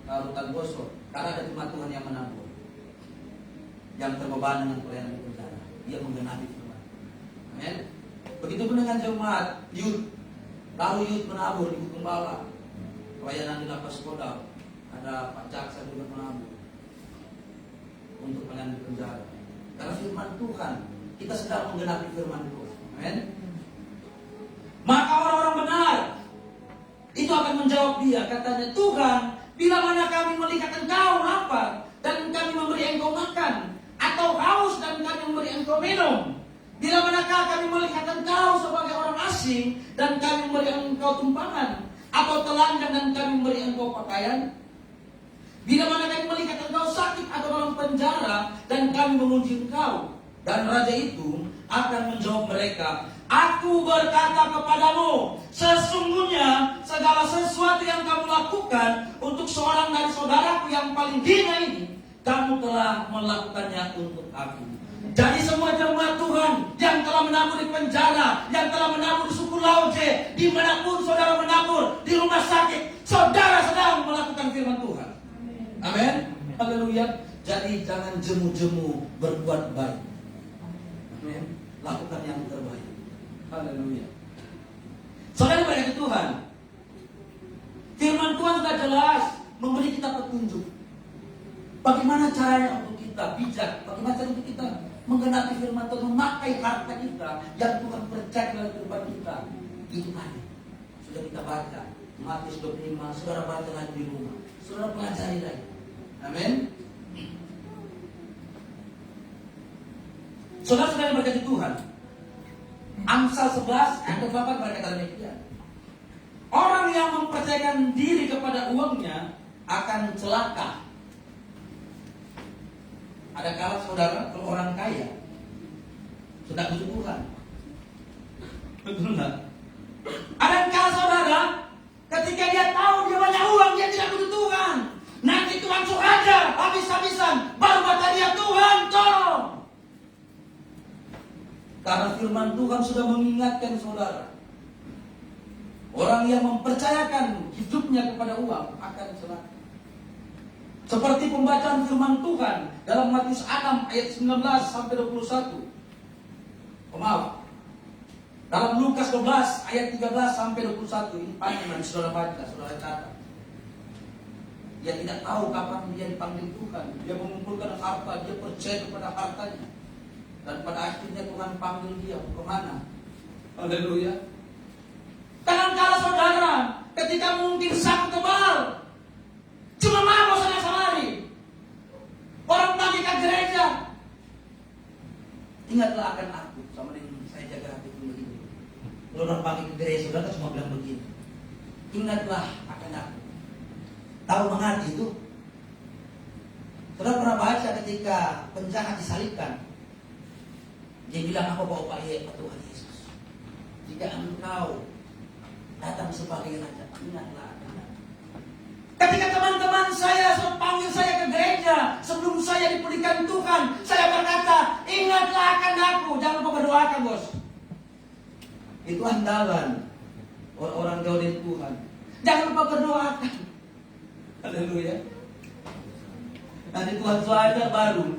Rutan Bosok? Karena ada jemaat Tuhan yang menabur, yang terbebani dengan pelayanan di penjara. Dia menggenapi firman. Amin. Begitu pun dengan jemaat Yud. Lalu Yud menabur di Gembala. Pelayanan di lapas Kodam. Ada Pak Jaksa juga menabur untuk pelayanan di penjara. Karena firman Tuhan, kita sedang menggenapi firman Tuhan. Amin. Maka orang-orang benar itu akan menjawab dia, katanya, Tuhan, bila mana kami melihat engkau lapar dan kami memberi engkau makan, atau haus dan kami memberi engkau minum? Bila manakah kami melihat engkau sebagai orang asing dan kami memberi engkau tumpangan, atau telanjang dan kami memberi engkau pakaian? Bila mana kami melihat engkau sakit atau dalam penjara dan kami mengunjungi engkau? Dan raja itu akan menjawab mereka, Aku berkata kepadamu, sesungguhnya segala sesuatu yang kamu lakukan untuk seorang dari saudaraku yang paling hina ini, kamu telah melakukannya untuk aku. Jadi semua jemaat Tuhan yang telah menabur di penjara, yang telah menabur di suku Lauje, dimanapun saudara menabur, di rumah sakit, saudara sedang melakukan firman Tuhan. Amin. Haleluya. Jadi jangan jemu-jemu berbuat baik. Amin. Lakukan yang terbaik. Haleluya. Saudara berkata Tuhan, firman Tuhan sudah jelas memberi kita petunjuk. Bagaimana caranya untuk kita bijak? Bagaimana cara untuk kita menggenapi firman Tuhan, memakai harta kita yang Tuhan percaya dalam kehidupan kita? Itu tadi sudah kita baca Matius 25. Saudara baca lagi di rumah. Saudara pelajari lagi. Amin. Saudara-saudara berkati Tuhan, Amsal 11 ayat 8 berkata demikian. Orang yang mempercayakan diri kepada uangnya akan celaka. Ada kala saudara, kalau orang kaya sudah butuh Tuhan, betul enggak? Ada kala saudara, ketika dia tahu dia banyak uang, dia tidak butuh Tuhan. Nanti Tuhan suruh ajar habis-habisan, baru kata dia, Tuhan tolong. Karena firman Tuhan sudah mengingatkan saudara, orang yang mempercayakan hidupnya kepada uang akan celaka. Seperti pembacaan firman Tuhan dalam Matius 6 ayat 19 sampai 21. Maaf. Dalam Lukas 12 ayat 13 sampai 21. Ini panjang, saudara baca, saudara catat. Dia tidak tahu kapan dia dipanggil Tuhan. Dia mengumpulkan harta, dia percaya kepada hartanya. Dan pada akhirnya Tuhan panggil dia kemana? Haleluya. Kadang-kala saudara, ketika mungkin sakit tebal, cuma mau sana samari, orang panggil ke gereja, ingatlah akan aku. Sama dengan saya jaga hati dulu ini. Kalau orang panggil ke gereja, saudara kan cuma bilang begini, ingatlah akan aku. Tahu mengerti itu? Saudara pernah baca ketika penjahat disalibkan, dia bilang apa bawa Pak Tuhan Yesus, jika engkau datang sebagai raja, ingatlah akan aku. Ketika teman-teman saya panggil saya ke gereja, sebelum saya dipulihkan Tuhan, saya berkata, ingatlah akan aku. Jangan lupa berdoakan, bos. Itu andalan orang jauh dari Tuhan. Jangan lupa berdoakan. Haleluya. Nanti Tuhan suara baru.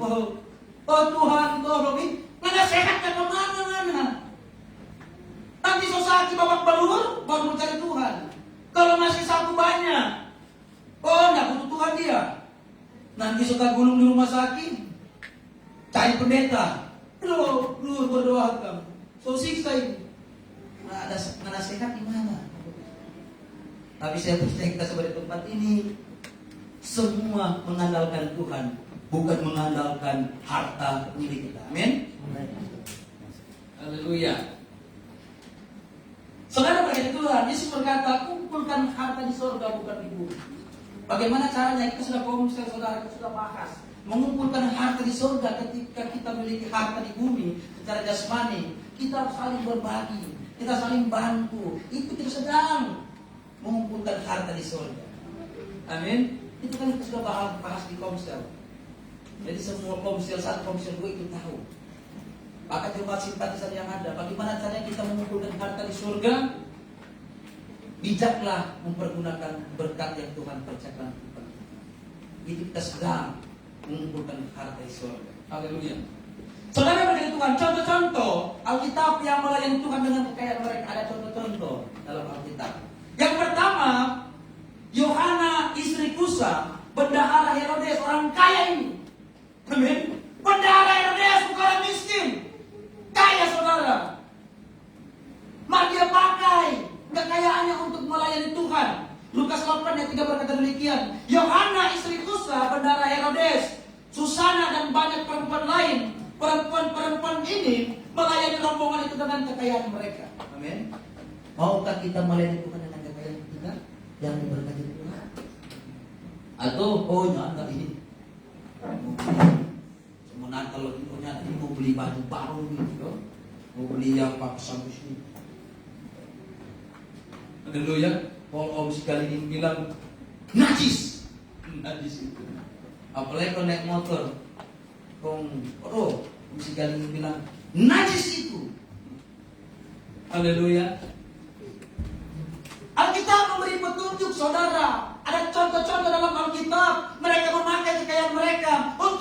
Oh Tuhan, tolong ini. Nggak sehat ke kemana-mana. Nanti sosaki babak belur, baru mencari Tuhan. Kalau masih satu banyak, oh nggak butuh Tuhan dia. Nanti suka gulung di rumah sakit, cari pendeta. Lu berdoa kamu. So siksa ini. Nggak sehat gimana? Tapi saya percaya kita sebagai tempat ini semua mengandalkan Tuhan, bukan mengandalkan harta milik kita. Amin. Haleluya. Saudara berkata Tuhan, Yesus berkata, kumpulkan harta di surga bukan di bumi. Bagaimana caranya? Kita sudah komsel, saudara, kita sudah bahas. Mengumpulkan harta di surga ketika kita memiliki harta di bumi secara jasmani, kita harus saling berbagi, kita saling bantu. Itu kita sedang mengumpulkan harta di surga. Amin. Itu kan kita sudah bahas di komsel. Jadi semua komsel 1, komsel 2 itu tahu. Maka jemaat simpatisan yang ada, bagaimana caranya kita mengumpulkan harta di surga? Bijaklah mempergunakan berkat yang Tuhan percayakan kepada kita. Itu kita sedang mengumpulkan harta di surga. Haleluya. Saudara berkata Tuhan, contoh-contoh Alkitab yang melayani Tuhan dengan kekayaan mereka, ada contoh-contoh dalam Alkitab. Yang pertama, Yohana istri Kusa, bendahara Herodes, orang kaya ini. Amin. Bendahara Herodes bukan orang miskin, kaya saudara. Maka dia pakai kekayaannya untuk melayani Tuhan. Lukas 8 ayat 3 berkata demikian. Yohana istri Kusa, bendahara Herodes, Susana dan banyak perempuan lain. Perempuan-perempuan ini melayani rombongan itu dengan kekayaan mereka. Amin. Maukah kita melayani Tuhan dengan kekayaan kita yang diberkati Tuhan? Atau nyata ini semua Natal lagi nyata ini mau beli baju baru gitu, mau beli yang pakai sampai sini. Haleluya. Om sekali ini bilang najis itu. Apalagi kalau naik motor, sekali ini bilang najis itu. Haleluya. Alkitab memberi petunjuk saudara. Ada contoh-contoh dalam Alkitab. Mereka memakai kekayaan mereka untuk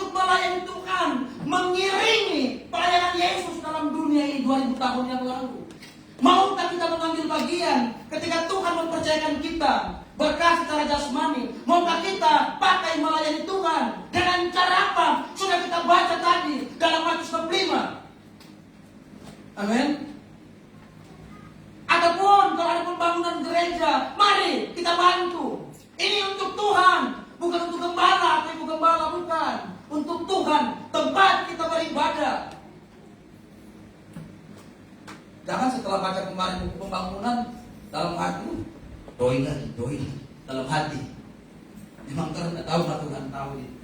2000 tahun yang lalu. Maukah kita mengambil bagian ketika Tuhan mempercayakan kita berkat secara jasmani? Maukah kita pakai melayani Tuhan dengan cara apa? Sudah kita baca tadi dalam Matius 5. Amin. Ataupun kalau ada pembangunan gereja, mari kita bantu. Ini untuk Tuhan, bukan untuk gembala atau ibu gembala, bukan. Untuk Tuhan, tempat kita beribadah. Jangan setelah baca kemarin buku pembangunan dalam hati, doi lagi dalam hati. Memang karena tahu lah Tuhan tahu itu.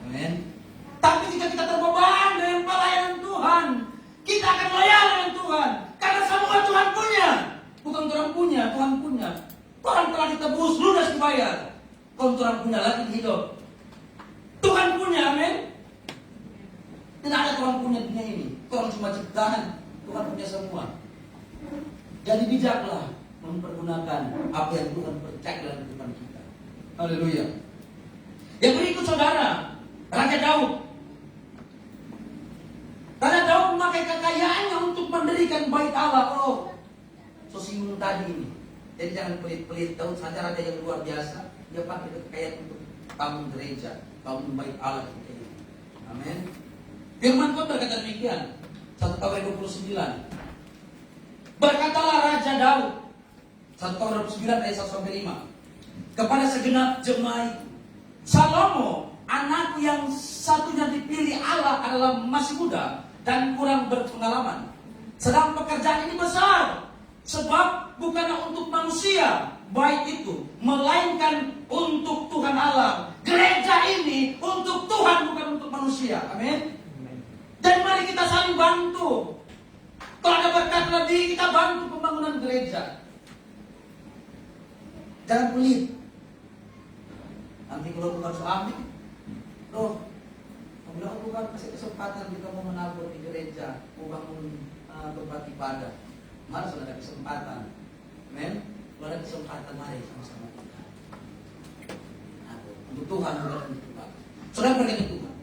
Amin. Tapi jika kita terbeban dengan pelayanan Tuhan, kita akan loyal dengan Tuhan. Karena semua Tuhan punya, bukan Tuhan punya, Tuhan punya. Tuhan telah ditebus, lunas dibayar. Kalau Tuhan punya lagi hidup. Tuhan punya, amin. Tidak ada Tuhan punya dunia ini. Tuhan cuma ciptaan. Tuhan punya semua. Jadi bijaklah mempergunakan apa yang Tuhan percaya dalam kehidupan kita. Haleluya. Yang berikut saudara, Raja Daud. Raja Daud memakai kekayaannya untuk mendirikan bait Allah. Oh, sosing tadi ini. Jadi jangan pelit-pelit. Daud saja raja yang luar biasa. Dia pakai kekayaan untuk bangun gereja, bangun bait Allah kita ini. Amin. Firman Tuhan berkata demikian. 1 Tawarikh 29. Berkatalah Raja Daud, 1 Tawarikh 29 ayat 1-5, kepada segenap jemaah itu, Salomo, anakku yang satunya dipilih Allah adalah masih muda dan kurang berpengalaman. Sedang pekerjaan ini besar, sebab bukanlah untuk manusia baik itu, melainkan untuk Tuhan Allah. Gereja ini untuk Tuhan, bukan untuk manusia. Amin. Dan mari kita saling bantu. Kalau ada berkat lebih, kita bantu pembangunan gereja. Jangan pelit. Nanti kalau bukan suami, loh, kalau bukan kasih kesempatan kita mau menabur di gereja, mau bangun tempat ibadah, mana sudah ada kesempatan, men? Kalau ada kesempatan, mari sama-sama kita. Untuk Tuhan, bukan untuk Tuhan. Saudara berkata Tuhan.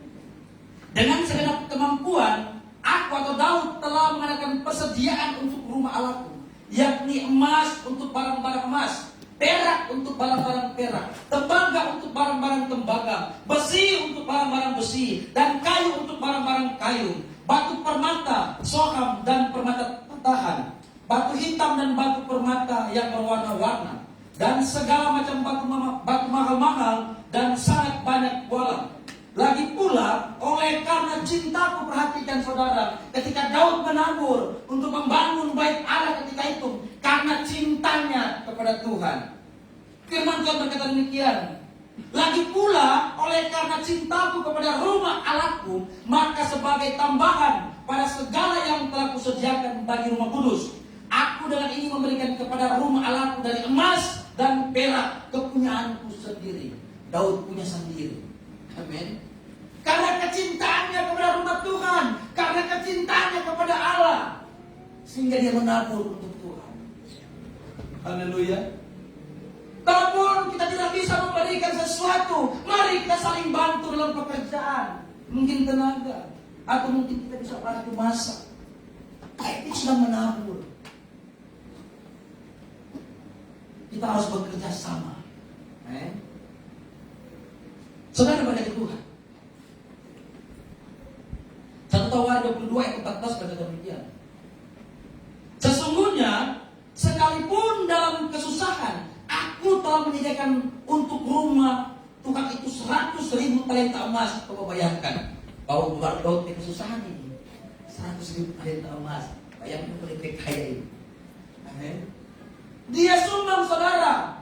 Dengan segenap kemampuan, aku atau Daud telah mengadakan persediaan untuk rumah Allahku, yakni emas untuk barang-barang emas, perak untuk barang-barang perak, tembaga untuk barang-barang tembaga, besi untuk barang-barang besi, dan kayu untuk barang-barang kayu, batu permata, soham dan permata tahan, batu hitam dan batu permata yang berwarna-warna, dan segala macam batu mahal-mahal dan sangat banyak bualan. Lagi pula, oleh karena cintaku, perhatikan saudara, ketika Daud menabur untuk membangun bait Allah ketika itu, karena cintanya kepada Tuhan. Firman Tuhan berkata demikian. Lagi pula, oleh karena cintaku kepada rumah Allahku, maka sebagai tambahan pada segala yang telah kusediakan bagi rumah kudus, aku dengan ini memberikan kepada rumah Allahku dari emas dan perak, kepunyaanku sendiri. Daud punya sendiri. Amin. Karena kecintaannya kepada rumah Tuhan, karena kecintaannya kepada Allah, sehingga dia menabur untuk Tuhan. Haleluya. Kalaupun kita tidak bisa memberikan sesuatu, mari kita saling bantu dalam pekerjaan. Mungkin tenaga, atau mungkin kita bisa bantu masak. Itu sudah menabur. Kita harus bekerja sama. Saudara berkata Tuhan. 1 Tawarikh 22 ayat 14 berkata demikian. Sesungguhnya sekalipun dalam kesusahan, aku telah menyediakan untuk rumah Tuhan itu 100.000 talenta emas. Coba bayangkan bahwa Daud di kesusahan ini 100.000 talenta emas. Bayangkan mereka kaya ini. Amin. Dia sumbang saudara.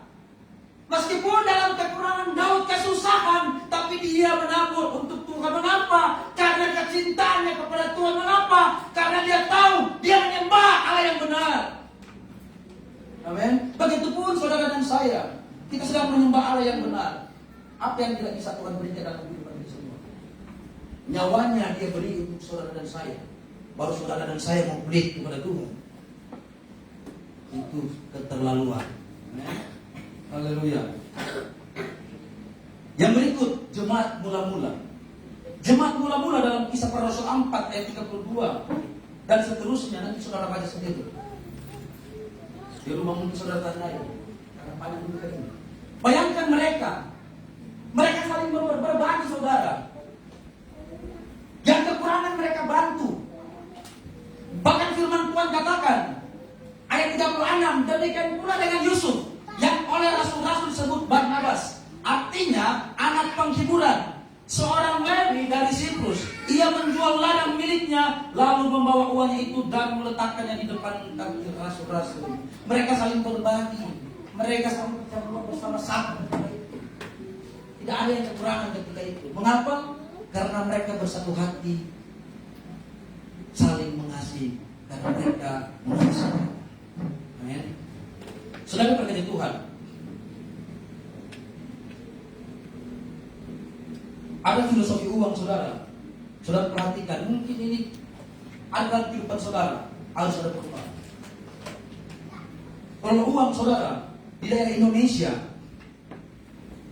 Meskipun dalam kekurangan Daud kesusahan, tapi dia menabur untuk Tuhan. Mengapa? Karena kecintaannya kepada Tuhan. Mengapa? Karena dia tahu dia menyembah Allah yang benar. Amin. Begitupun saudara dan saya, kita sedang menyembah Allah yang benar. Apa yang tidak bisa Tuhan berikan dalam kehidupan kita semua? Nyawanya dia beri untuk saudara dan saya. Baru saudara dan saya mau pelit kepada Tuhan. Itu keterlaluan. Amin. Haleluya. Yang berikut, jemaat mula-mula. Jemaat mula-mula dalam Kisah Para Rasul 4 ayat 32. dan seterusnya. Nanti saudara baca sendiri. Di rumah mungkin saudara tandai, karena banyak juga ini. Bayangkan mereka saling berbagi saudara. Yang kekurangan mereka bantu. Bahkan firman Tuhan katakan, ayat 36, demikian pula dengan Yusuf, yang oleh rasul-rasul disebut Barnabas. Artinya anak penghiburan. Seorang Lewi dari Siprus, ia menjual ladang miliknya, lalu membawa uangnya itu dan meletakkannya di depan kaki rasul-rasul. Mereka saling berbagi, mereka saling bercampur bersama-sama. Tidak ada yang kekurangan ketika itu. Mengapa? Karena mereka bersatu hati, saling mengasihi, karena mereka mengasihi. Amin. Saudara berkata Tuhan, ada filosofi uang saudara. Saudara perhatikan, mungkin ini ada kehidupan saudara, harus ada perubahan. Kalau uang saudara di daerah Indonesia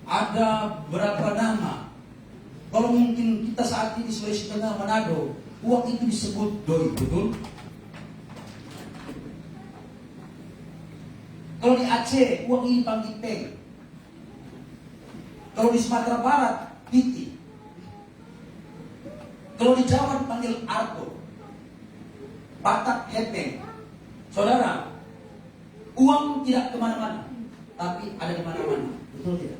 ada berapa nama? Kalau mungkin kita saat ini Sulawesi Tengah, Manado, uang itu disebut doi, betul? Kalau di Aceh, uang ini panggil peng. Kalau di Sumatera Barat, piti. Kalau di Jawa dipanggil arto, Batak, hepeng. Saudara, uang tidak kemana-mana, tapi ada di mana-mana, betul tidak?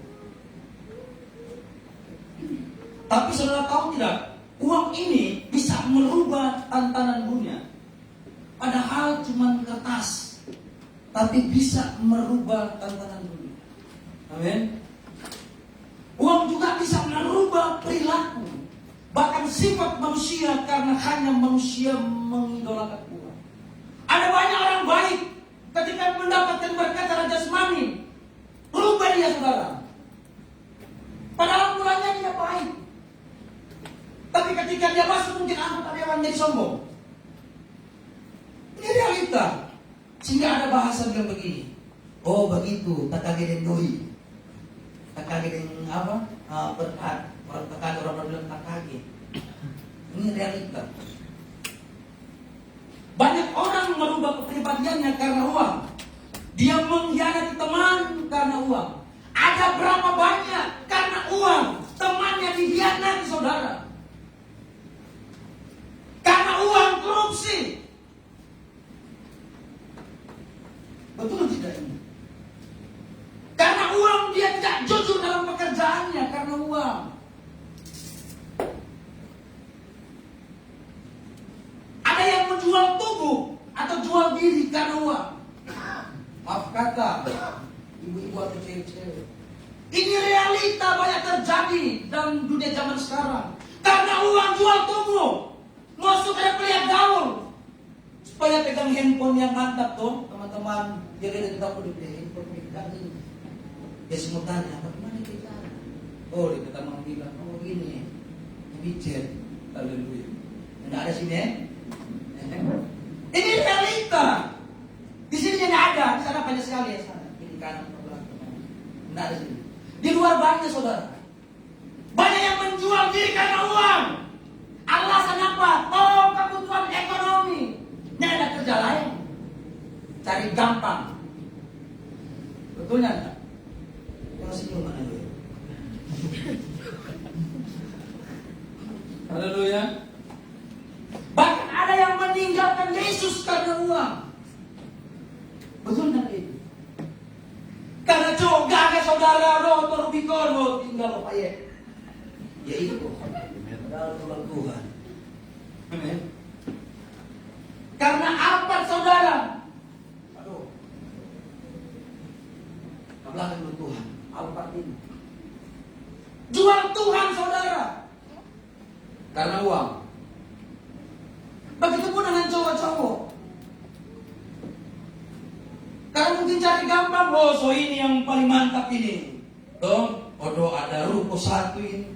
Tapi saudara tahu tidak, uang ini bisa merubah tantangan dunia. Padahal cuma kertas, tapi bisa merubah tantangan dunia. Amin. Uang juga bisa merubah perilaku, bahkan sifat manusia, karena hanya manusia mengidolakan uang. Ada banyak orang baik ketika mendapatkan berkat secara jasmani, berubah dia saudara. Padahal mulanya dia baik, tapi ketika dia masuk mungkin anggota dewan jadi sombong. Ini realita. Sehingga ada bahasa bilang begini, oh begitu, tak kaget yang doi, tak kaget yang apa, berkat. Orang tak kaget, orang bilang tak kaget. Ini realita. Banyak orang merubah kepribadiannya karena uang. Dia mengkhianati teman karena uang. Ada berapa banyak karena uang temannya dikhianati saudara. Karena uang korupsi. Betul tidak ini? Karena uang dia tidak jujur dalam pekerjaannya karena uang. Ada yang menjual tubuh atau jual diri karena uang. Maaf kata, ibu-ibu atau cewek-cewek. Ini realita banyak terjadi dalam dunia zaman sekarang. Karena uang jual tubuh, masuk ke pelihat gaul, supaya pegang handphone yang mantap tuh, teman-teman. Dia kita perlu di handphone pegang ini. Dia semua tanya, bagaimana kita? Oh, dia kata bilang, oh gini, bicara, haleluya. Tidak ada sini. Ini realita. Di sini tidak ada, di sana banyak sekali ya sana. Kiri kanan belakang. Tidak ada sini. Di luar banyak saudara. Banyak yang menjual diri karena uang. Alasan apa? Oh, kebutuhan ekonomi. Ini ada kerja lain. Cari gampang. Betulnya enggak? Kalau senyum mana dulu? Haleluya. Bahkan ada yang meninggalkan Yesus karena uang. Betul enggak itu? Karena coba saudara rotor bikono tinggal apa ya? Ya itu. Dalam Tuhan. Amin. Karena apa saudara? Aduh. Belakang Tuhan. Apa ini? Jual Tuhan saudara. Karena uang. Begitupun dengan cowok-cowok. Karena mungkin cari gampang, oh so ini yang paling mantap ini. Tuh, odo ada ruko satu ini.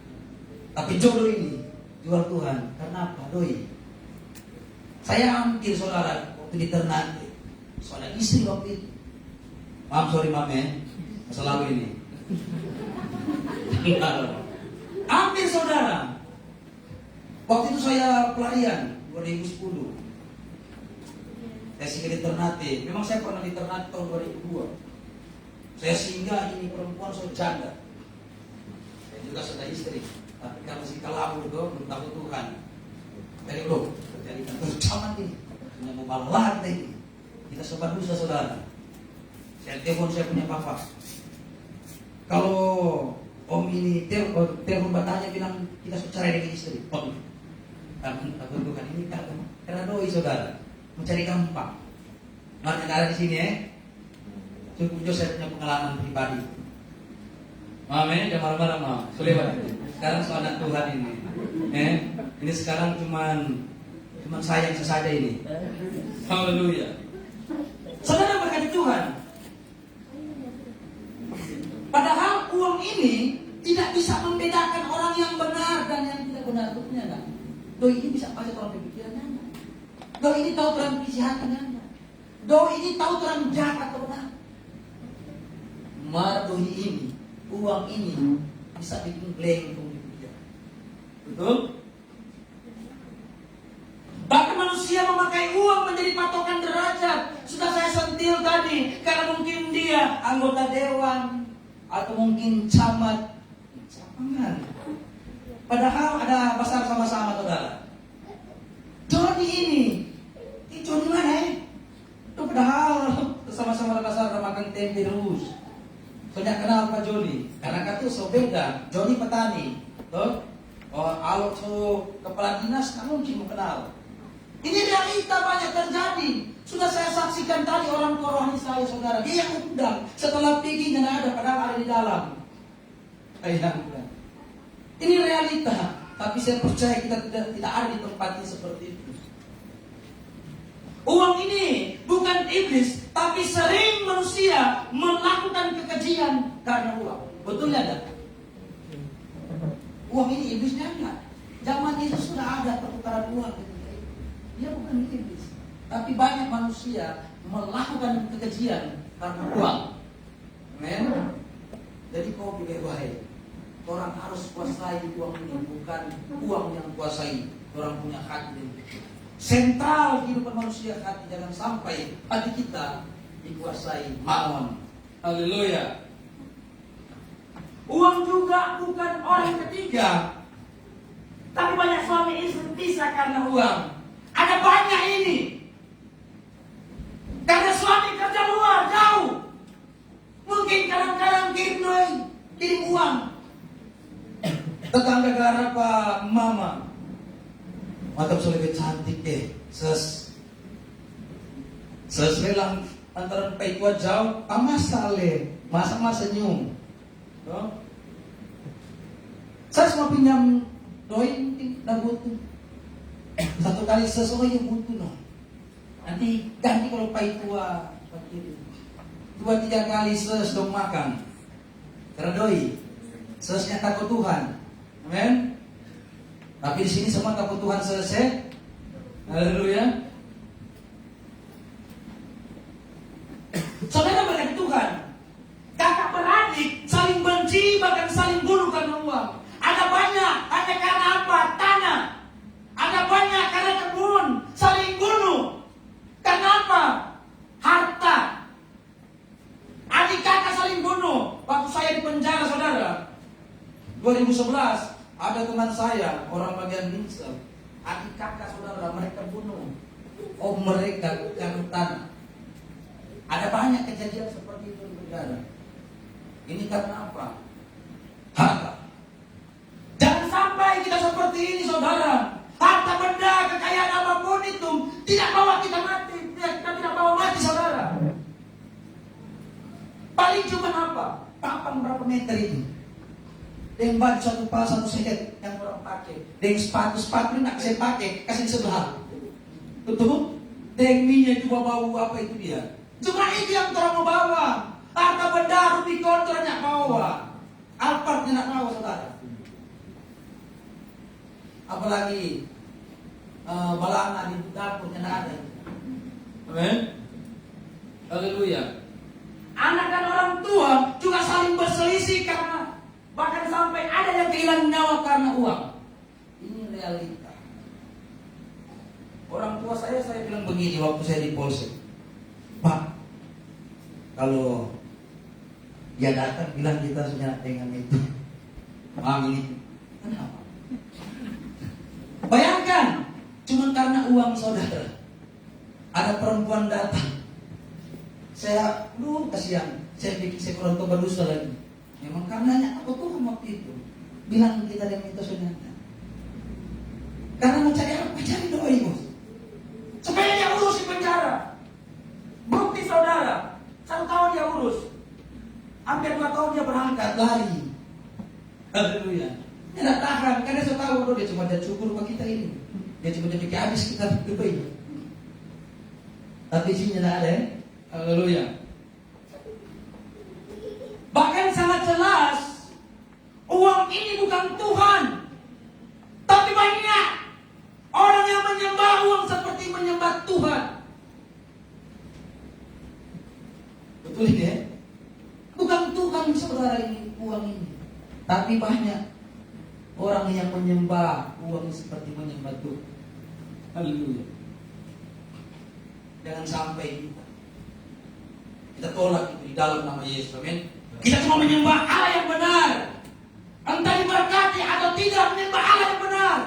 Tapi jodoh ini jual Tuhan. Karena apa? Doi. Saya hampir saudara waktu di Ternate. Soalnya istri waktu itu. Maaf sorry mame, selalu ini. Hampir saudara. Waktu itu saya pelarian 2010. Saya singgah di Ternate. Memang saya pernah di Ternate tahun 2002. Saya singgah, ini perempuan saya janda. Saya juga sudah istri. Tapi kalau si kalabu itu belum tahu Tuhan. Jadi loh, terjadi kantor zaman ini. Punya mau balat ini. Kita sobat dosa saudara. Saya telepon saya punya papa. Kalau om ini telepon batanya bilang kita cerai dengan istri. Om, takut Tuhan ini karena doi saudara. Mencari gampang. Mari ada di sini Cukup saya punya pengalaman pribadi. Amin, jangan marah-marah mau. Sulaiman. Sekarang soal anak Tuhan ini. Ini sekarang cuman sayang saja ini. Haleluya. Saudara berkati Tuhan. Padahal uang ini tidak bisa membedakan orang yang benar dan yang tidak benar. Betulnya enggak? Doi ini bisa baca dalam pikirannya enggak? Doi ini tahu terang isi hatinya enggak? Doi ini tahu terang jahat atau benar? Doi ini, uang ini bisa bikin blank untuk dipikir. Betul? Bahkan manusia memakai uang menjadi patokan derajat. Sudah saya sentil tadi, karena mungkin dia anggota dewan atau mungkin camat. Jangan. Padahal ada besar sama-sama saudara. Joni ini Joni mana itu padahal sama-sama besar makan tempe terus. Soalnya kenal Pak Joni, karena kata so beda. Joni petani, toh. Kalau so kepala dinas, nggak mungkin mau kenal. Ini realita banyak terjadi. Sudah saya saksikan tadi orang tua rohani saya saudara. Dia yang undang setelah pergi nggak ada, padahal ada di dalam. Ini realita. Tapi saya percaya kita tidak ada di tempat ini seperti itu. Uang ini bukan iblis, tapi sering manusia melakukan kekejian karena uang. Betul tidak? Uang ini iblisnya enggak. Zaman Yesus sudah ada pertukaran uang. Dia bukan iblis, tapi banyak manusia melakukan kekejian karena uang. Amen. Jadi kau pilih baik. Orang harus kuasai uang ini, bukan uang yang kuasai. Orang punya hati. Sentral kehidupan manusia hati, jangan sampai hati kita dikuasai mammon. Haleluya. Uang juga bukan orang ketiga, tapi banyak suami istri pisah karena uang. Ada banyak ini. Karena suami kerja luar jauh, mungkin kadang-kadang kirim uang. Tetangga gara Pak Mama, mantap so lebih cantik ses bilang antara pai tua jauh, amasale, masa senyum. Saya semua pinjam doi dan butuh. Satu kali sesuai yang butuh no. Nanti ganti kalau pai tua 2-3 kali dong makan. Karena doi sesnya takut Tuhan. Amin. Tapi di sini semua takut Tuhan selesai. Haleluya. Saudara berkati Tuhan. Kakak beradik saling benci bahkan saling bunuh karena uang. Ada banyak hanya karena apa? Tanah. Ada banyak karena kebun saling bunuh. Karena apa? Harta. Adik kakak saling bunuh. Waktu saya di penjara saudara 2011 ada teman saya orang bagian Minsel. Adik kakak saudara mereka bunuh. Mereka karena tanah. Ada banyak kejadian seperti itu di penjara. Ini karena apa? Harta. Jangan sampai kita seperti ini saudara. Harta benda, kekayaan apapun itu tidak bawa kita mati. Kita tidak bawa mati saudara. Paling cuma apa? Papan berapa meter ini? Dengan baju satu set yang orang pakai. Dengan sepatu nak saya pakai, kasih di sebelah. Betul? Dengan minyak itu bau apa itu dia? Cuma itu yang orang mau bawa. Harta benda, Rubicon orang nak bawa. Alphard nak bawa saudara. Apalagi balana di dapurnya ada. Amin. Haleluya. Anak dan orang tua juga saling berselisih karena bahkan sampai ada yang kehilangan nyawa karena uang. Ini realita. Orang tua saya bilang begini waktu saya di Polsek. Pak, kalau dia datang bilang kita sudah dengan itu. Mami, kenapa? Bayangkan, cuma karena uang saudara. Ada perempuan datang. Saya, kasihan. Saya bikin saya kurang tobat dosa lagi. Memang karenanya aku tuh waktu itu bilang kita dengan itu saudara. Karena mau cari apa? Cari doi, bos. Supaya dia urus di penjara. Bukti saudara, 1 tahun dia urus. Hampir 2 tahun dia berangkat lari. Haleluya. Dia tak tahan, karena saya tahu dia cuma cukur sama kita ini. Dia cuma pikir habis kita Dubai. Tapi isinya tidak ada. Haleluya. Bahkan sangat jelas, uang ini bukan Tuhan, tapi banyak orang yang menyembah uang seperti menyembah Tuhan. Betul ya? Bukan Tuhan saudara ini, uang ini. Tapi banyak orang yang menyembah uang seperti menyembah Tuhan. Haleluya. Jangan sampai kita tolak itu di dalam nama Yesus. Amin. Kita cuma menyembah Allah yang benar. Entah diberkati atau tidak, menyembah Allah yang benar.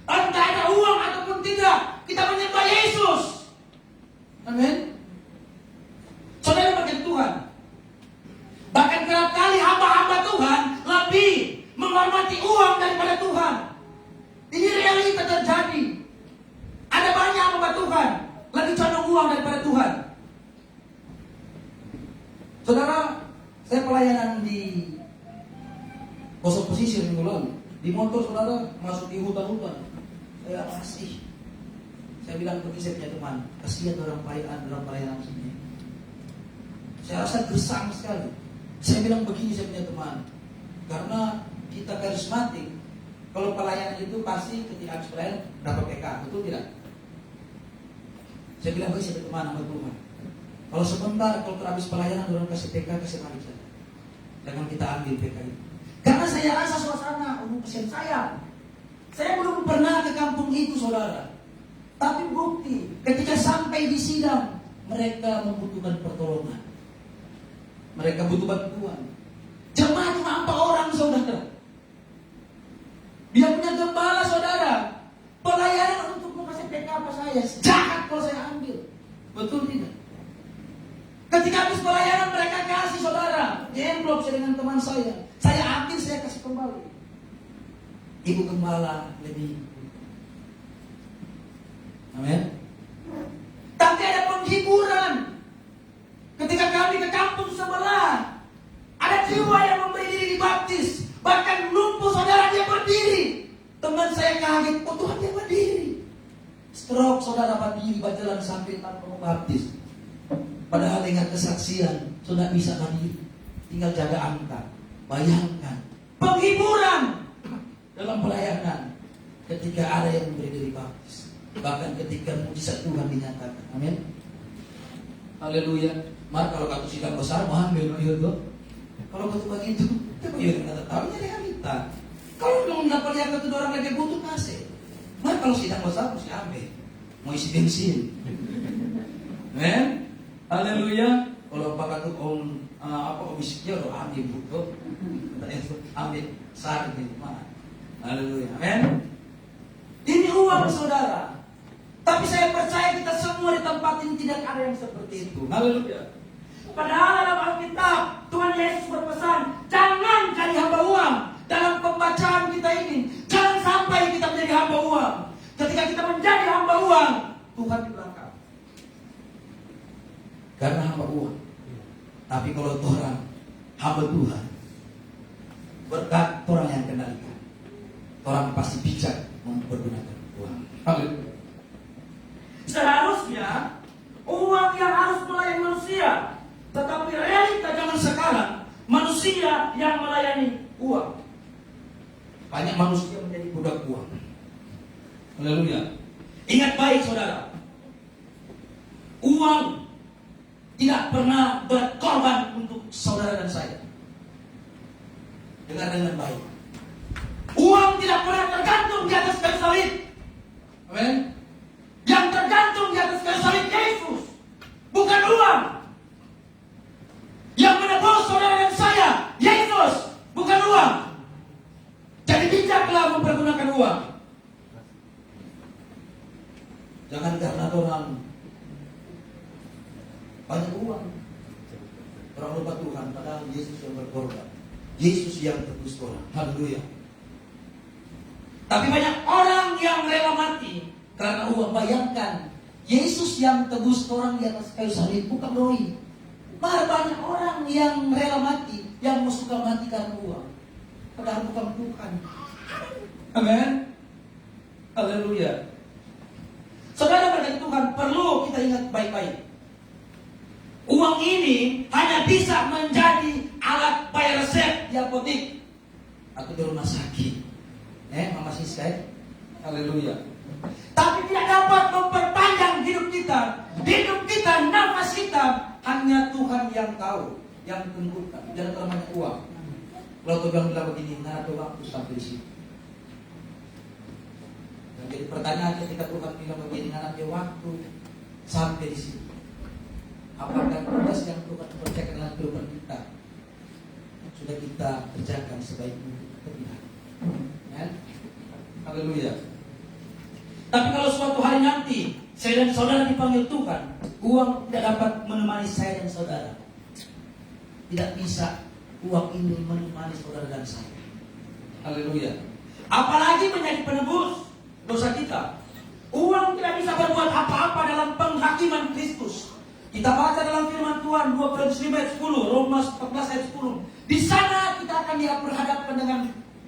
Entah ada uang ataupun tidak, kita menyembah Yesus. Amin. Saudara bagian Tuhan. Bahkan kerap kali hamba-hamba Tuhan lebih menghormati uang daripada Tuhan. Ini realita terjadi. Ada banyak hamba Tuhan lebih condong uang daripada Tuhan. Saudara, saya pelayanan di pos pesisir minggu lalu. Di motor saudara masuk di hutan-hutan. Saya masih. Saya bilang pergi saya punya teman, kasihan orang pelayanan sini. Saya rasa gersang sekali. Saya bilang begini saya punya teman, karena kita karismatik, kalau pelayanan itu pasti ketika habis pelayanan dapat PK, betul tidak? Saya bilang begini saya punya teman sama Tuhan. Kalau sebentar, kalau terhabis pelayanan orang kasih PK, kasih balik saja. Jangan kita ambil PK itu. Karena saya rasa suasana, kasihan saya belum pernah ke kampung itu saudara. Tapi bukti, ketika sampai di sidang, mereka membutuhkan pertolongan. Mereka butuh bantuan. Jemaah cuma 4 orang saudara. Dia punya gembala saudara. Pelayanan untuk mengasih PK apa saya? Jahat kalau saya ambil. Betul tidak? Ketika habis pelayanan mereka kasih saudara. Di envelope saya dengan teman saya. Saya ambil, saya kasih kembali. Ibu gembala lebih. Amin. Tapi ada penghiburan. Ketika kami ke kampung sebelah, ada jiwa yang memberi diri dibaptis. Bahkan lumpuh saudara dia berdiri. Teman saya kaget, oh Tuhan dia berdiri. Stroke saudara berdiri berjalan sambil tanpa membaptis. Padahal dengan kesaksian sudah bisa berdiri. Tinggal jaga angka. Bayangkan penghiburan dalam pelayanan ketika ada yang memberi diri baptis. Bahkan ketika mujizat Tuhan dinyatakan. Amin. Haleluya. Mar kalau kata sidang besar mau ambil itu. Kalau betul begitu, itu yang kata tahu ini realita. Kalau belum dapat lihat itu orang lagi butuh kasih. Mar kalau sidang besar mesti ambil. Mau isi bensin. Amin. Haleluya. Kalau pakai tuh om isinya lo ambil butuh. Ambil saat ini mana. Haleluya. Amin. Ini uang saudara. Tapi saya percaya kita semua di tempat ini tidak ada yang seperti itu. Haleluya. Padahal dalam Alkitab Tuhan Yesus berpesan, jangan jadi hamba uang. Dalam pembacaan kita ini, jangan sampai kita menjadi hamba uang. Ketika kita menjadi hamba uang, Tuhan di belakang. Karena hamba uang. Tapi kalau orang hamba Tuhan, berkat orang yang kendalikan, orang pasti bijak mempergunakan uang. Haleluya. Seharusnya uang yang harus melayani manusia, tetapi realita zaman sekarang manusia yang melayani uang. Banyak manusia menjadi budak uang. Haleluya. Ingat baik saudara, uang tidak pernah berkorban untuk saudara dan saya. Dengar dengan baik. Uang tidak pernah tergantung di atas kayu salib. Amin. uang. Jangan karena orang banyak uang, orang lupa Tuhan, padahal Yesus yang berkorban, Yesus yang tebus orang. Haleluya. Tapi banyak orang yang rela mati karena uang. Bayangkan, Yesus yang tebus orang di atas kayu salib, bukan doi. Malah banyak orang yang rela mati, yang mau suka mati karena uang, padahal bukan Tuhan. Amin. Haleluya. Saudara berkata Tuhan, perlu kita ingat baik-baik. Uang ini hanya bisa menjadi alat bayar resep di apotek atau di rumah sakit. Mama Siska. Haleluya. Tapi tidak dapat memperpanjang hidup kita. Hidup kita, nafas kita, hanya Tuhan yang tahu, yang tentukan. Jangan terlalu banyak uang. Kalau Tuhan bilang begini, nggak ada waktu sampai di situ. Dan jadi pertanyaan ketika Tuhan bilang begini, nggak ada waktu sampai di situ. Apakah tugas yang Tuhan percayakan dalam kehidupan kita sudah kita kerjakan sebaik mungkin atau tidak? Ya? Haleluya. Tapi kalau suatu hari nanti saya dan saudara dipanggil Tuhan, uang tidak dapat menemani saya dan saudara. Tidak bisa uang ini menemani saudara dan saya. Haleluya. Apalagi menjadi penebus dosa kita. Uang tidak bisa berbuat apa-apa dalam penghakiman Kristus. Kita baca dalam firman Tuhan 2 Korintus 5 ayat 10, Roma 14 ayat 10. Di sana kita akan berhadapan dengan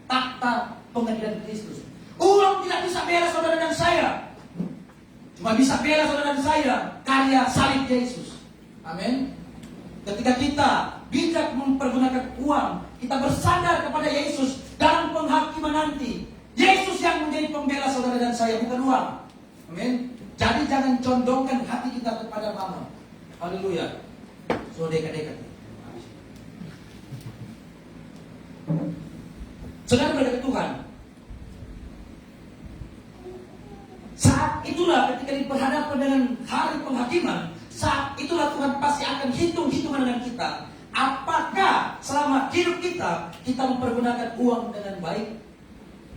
takhta pengadilan Kristus. Uang tidak bisa bela saudara dan saya. Cuma bisa bela saudara dan saya karya salib Yesus. Amin. Ketika kita bijak mempergunakan uang, kita bersandar kepada Yesus dalam penghakiman nanti. Yesus yang menjadi pembela saudara dan saya, bukan uang. Amin. Jadi jangan condongkan hati kita kepada mammon. Haleluya. So dekat-dekat. Saudara berkata Tuhan, saat itulah ketika diperhadapkan dengan hari penghakiman, saat itulah Tuhan pasti akan hitung-hitungan dengan kita. Apakah selama hidup kita mempergunakan uang dengan baik?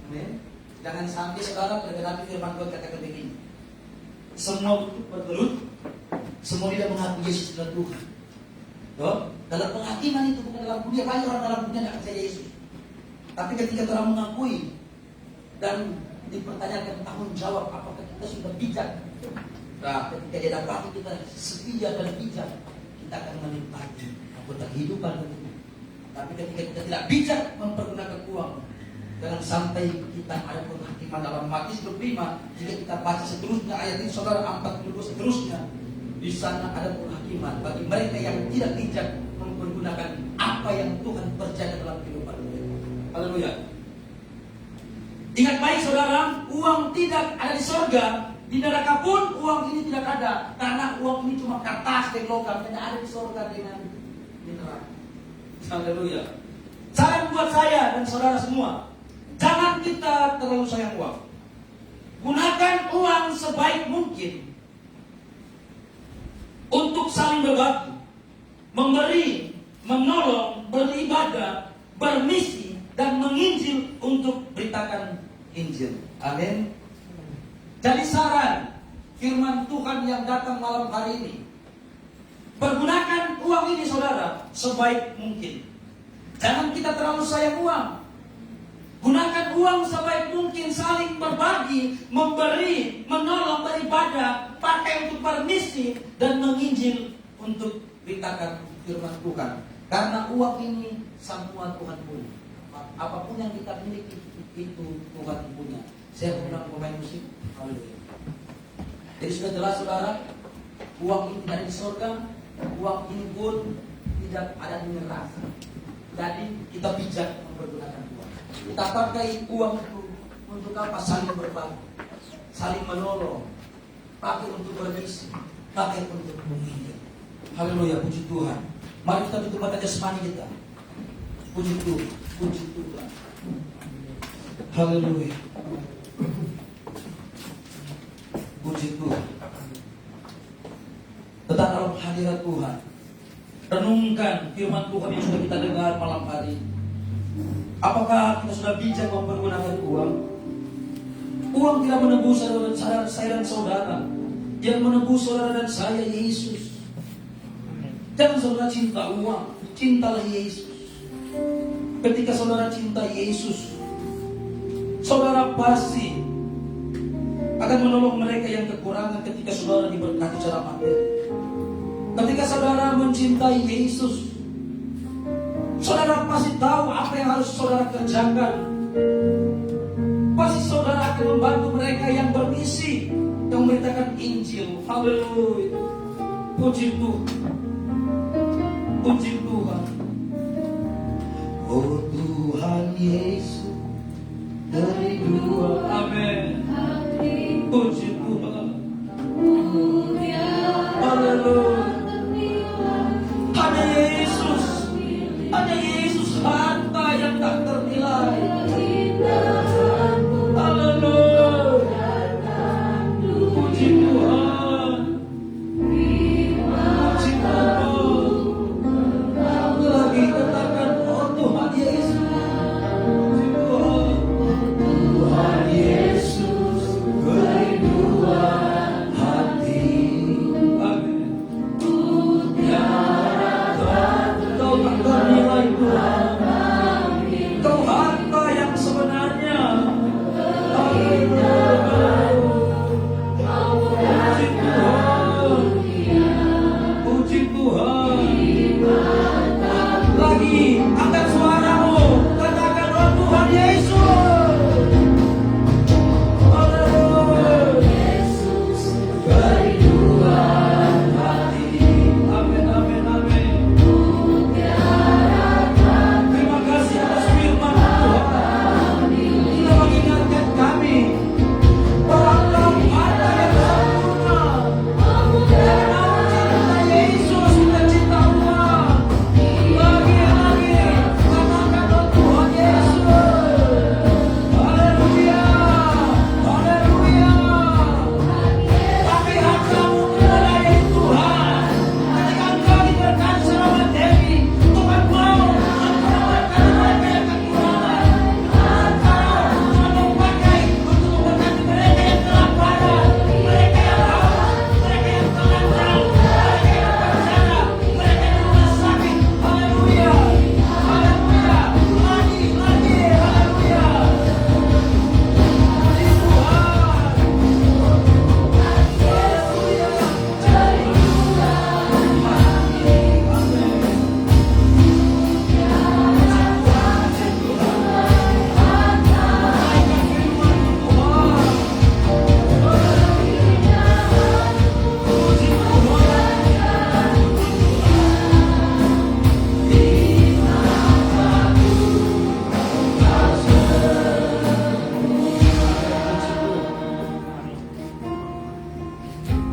Amin. Jangan sampai saudara tergenapi firman Tuhan katakan begini. Semua itu bergelut, semua tidak mengaku Yesus adalah Tuhan. Dalam penghakiman itu bukan dalam dunia, banyak orang dalam dunia tidak percaya Yesus. Tapi ketika orang mengakui dan dipertanyakan tanggung jawab, apakah kita sudah bijak? Nah, ketika dia dapat kita setia dan bijak, kita akan menikmati anggota kehidupan itu. Tapi ketika kita tidak bijak mempergunakan uang, jangan sampai kita ada penghakiman. Dalam Matius 25, jika kita baca seterusnya ayat ini saudara 42 seterusnya, di sana ada penghakiman bagi mereka yang tidak bijak mempergunakan apa yang Tuhan percayakan dalam kehidupan mereka. Haleluya. Ingat baik saudara, uang tidak ada di sorga, di neraka pun uang ini tidak ada, karena uang ini cuma kertas dan logam, tidak ada di sorga dengan di neraka. Haleluya. Saran buat saya dan saudara semua, jangan kita terlalu sayang uang. Gunakan uang sebaik mungkin untuk saling berbagi, memberi, menolong, beribadah, bermisi, dan menginjil untuk beritakan Injil. Amin. Jadi saran firman Tuhan yang datang malam hari ini, pergunakan uang ini saudara sebaik mungkin. Jangan kita terlalu sayang uang. Gunakan uang sebaik mungkin, saling berbagi, memberi, menolong, beribadah, pakai untuk permisi dan menginjil untuk beritakan firman Tuhan. Karena uang ini semua Tuhan punya. Apapun yang kita miliki itu Tuhan punya. Saya bilang pemain musik. Haleluya. Jadi sudah jelas saudara, uang ini tidak ada di surga, uang ini pun tidak ada di neraka. Jadi kita bijak mempergunakan uang. Kita pakai uang itu untuk apa? Saling berbagi, saling menolong, pakai untuk bermisi, pakai untuk menginjil. Haleluya, puji Tuhan. Mari kita tutup mata jasmani kita. Puji Tuhan, puji Tuhan. Haleluya. Puji Tuhan. Tetap dalam hadirat Tuhan. Renungkan firman Tuhan yang sudah kita dengar malam hari. Apakah kita sudah bijak mempergunakan uang? Uang tidak menebus saya dan saudara. Yang menebus saudara dan saya Yesus. Jangan saudara cinta uang, cintalah Yesus. Ketika saudara cinta Yesus, saudara pasti akan menolong mereka yang kekurangan ketika saudara diberkati secara materi. Ketika saudara mencintai Yesus, saudara pasti tahu apa yang harus saudara kerjakan. Pasti saudara akan membantu mereka yang bermisi, yang memberitakan Injil. Haleluya. Puji Tuhan. Puji Tuhan. Oh Tuhan Yesus, dari dua. Amin. Puji Tuhan. Haleluya. Hanya Yesus harta yang tak ternilai. Haleluya. Puji Tuhan. Puji Tuhan. Lagi katakan, oh Tuhan Yesus. Puji Tuhan. Tuhan Yesus, kerinduan hati. Amin. Kau tak ternilai Tuhan. Kau harta yang sebenarnya. Puji Tuhan. Lagi angkat suaramu, katakan oh Tuhan Yesus. Haleluya. Kerinduan hati. Amin, amin, amin. Terima kasih atas firman Tuhan. Sudah mengingatkan kami bahwa Engkau ada yang sempurna. Dan cinta Yesus, kita cinta uang. Lagi, katakan oh Tuhan Yesus. Haleluya. Haleluya. Tapi hartamu melayani Tuhan. Ketika engkau diberkati secara materi, Tuhan mau memberkati mereka yang kekurangan. Tuhan mau pakai untuk memberkati mereka yang kelaparan, mereka yang haus, mereka yang telanjang, mereka yang bencana, mereka yang rumah sakit. Haleluya. Haleluya. Lagi, haleluya. Puji Tuhan.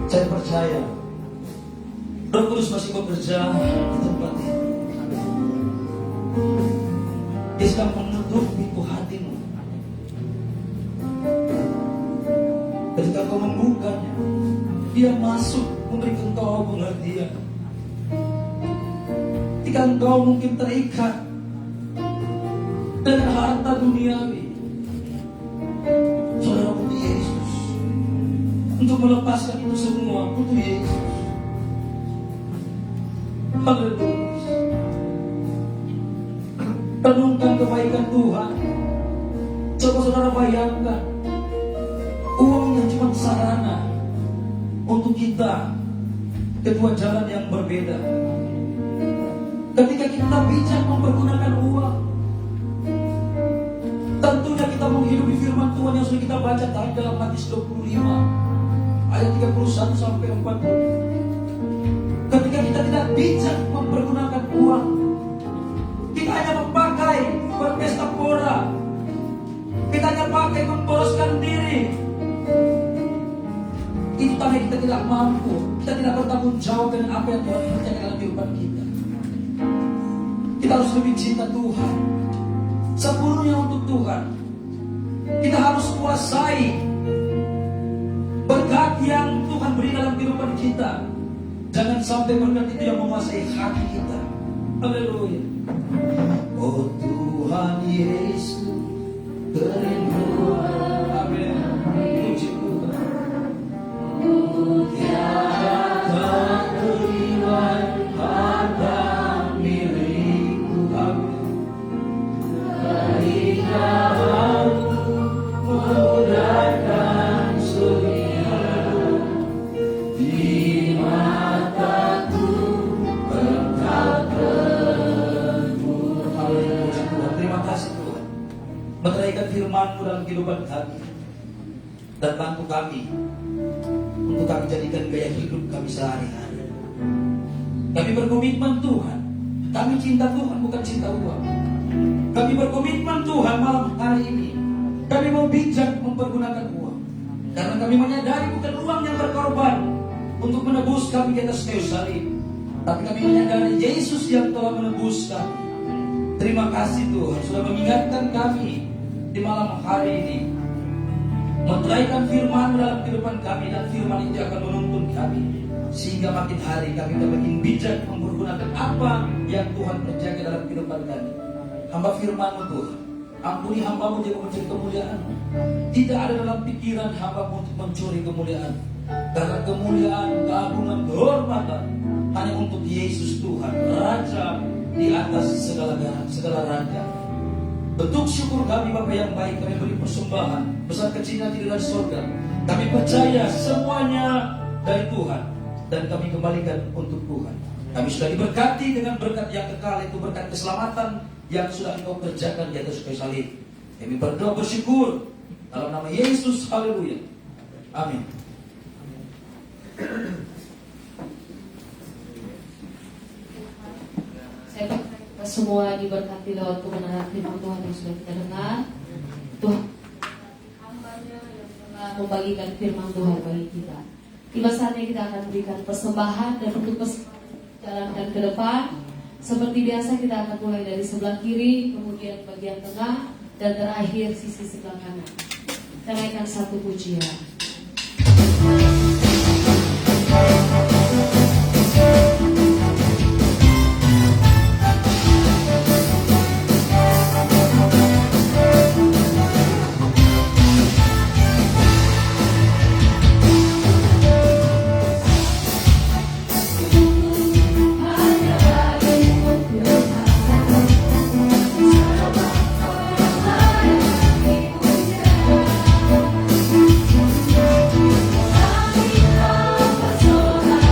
Saya percaya Roh Kudus masih bekerja di tempat ini. Dia sedang menutup pintu hatimu. Ketika kau membukanya, dia masuk memberi engkau pengertian. Ketika engkau mungkin terikat dengan harta duniawi, saudara butuh Yesus. Untuk melepaskan itu semua, butuh Yesus. Haleluya. Renungkan kebaikan Tuhan. Coba saudara bayangkan, uang yang cuma sarana untuk kita kedua jalan yang berbeda. Ketika kita bijak mempergunakan uang, tentunya kita menghidupi firman Tuhan yang sudah kita baca tadi dalam Matius 25 ayat 31 sampai 40. Ketika kita tidak bijak mempergunakan uang, kita hanya memakai berpesta pora, kita hanya pakai memboroskan diri, itu tanda kita tidak mampu, kita tidak bertanggung jawab dengan apa yang Tuhan kerjakan dalam kehidupan kita. Kita harus lebih cinta Tuhan, sepenuhnya untuk Tuhan. Kita harus kuasai berkat yang Tuhan beri dalam kehidupan kita. Jangan sampai berkat itu yang menguasai hati kita. Haleluya. Oh Tuhan Yesus, kerinduan. Amin. meteraikan firman-Mu dalam kehidupan kami, dan bantu kami untuk kami jadikan gaya hidup kami sehari-hari. Kami berkomitmen Tuhan, kami cinta Tuhan bukan cinta uang. Kami berkomitmen Tuhan malam hari ini, kami mau bijak mempergunakan uang, karena kami menyadari bukan uang yang berkorban untuk menebus kami di atas kayu salib, tapi kami menyadari Yesus yang telah menebus kami. Terima kasih Tuhan sudah mengingatkan kami di malam hari ini, meteraikan firman dalam kehidupan kami, dan firman itu akan menuntun kami sehingga makin hari kami makin bijak mempergunakan apa yang Tuhan kerjakan dalam kehidupan kami. Hamba firman-Mu Tuhan, ampuni hamba-Mu yang mencari kemuliaan. Tidak ada dalam pikiran hamba-Mu untuk mencuri kemuliaan, karena kemuliaan, keagungan, kehormatan hanya untuk Yesus Tuhan, Raja di atas segala raja. Bentuk syukur kami Bapa yang baik, kami beri persembahan besar kecilnya di dalam surga. Kami percaya semuanya dari Tuhan, dan kami kembalikan untuk Tuhan. Kami sudah diberkati dengan berkat yang kekal, itu berkat keselamatan yang sudah Engkau kerjakan di atas kayu salib. Kami berdoa bersyukur dalam nama Yesus, haleluya, amin. Saya berkata kita semua diberkati lewat kebenaran firman Tuhan yang sudah kita dengar. Tuhan hamba-Nya yang telah membagikan firman Tuhan bagi kita. Tiba saatnya kita akan berikan persembahan, dan untuk jalankan ke depan. Seperti biasa kita akan mulai dari sebelah kiri, kemudian bagian tengah, dan terakhir sisi sebelah kanan. Kita naikkan satu pujian. Hãy subscribe cho kênh Ghiền Mì Gõ để không bỏ lỡ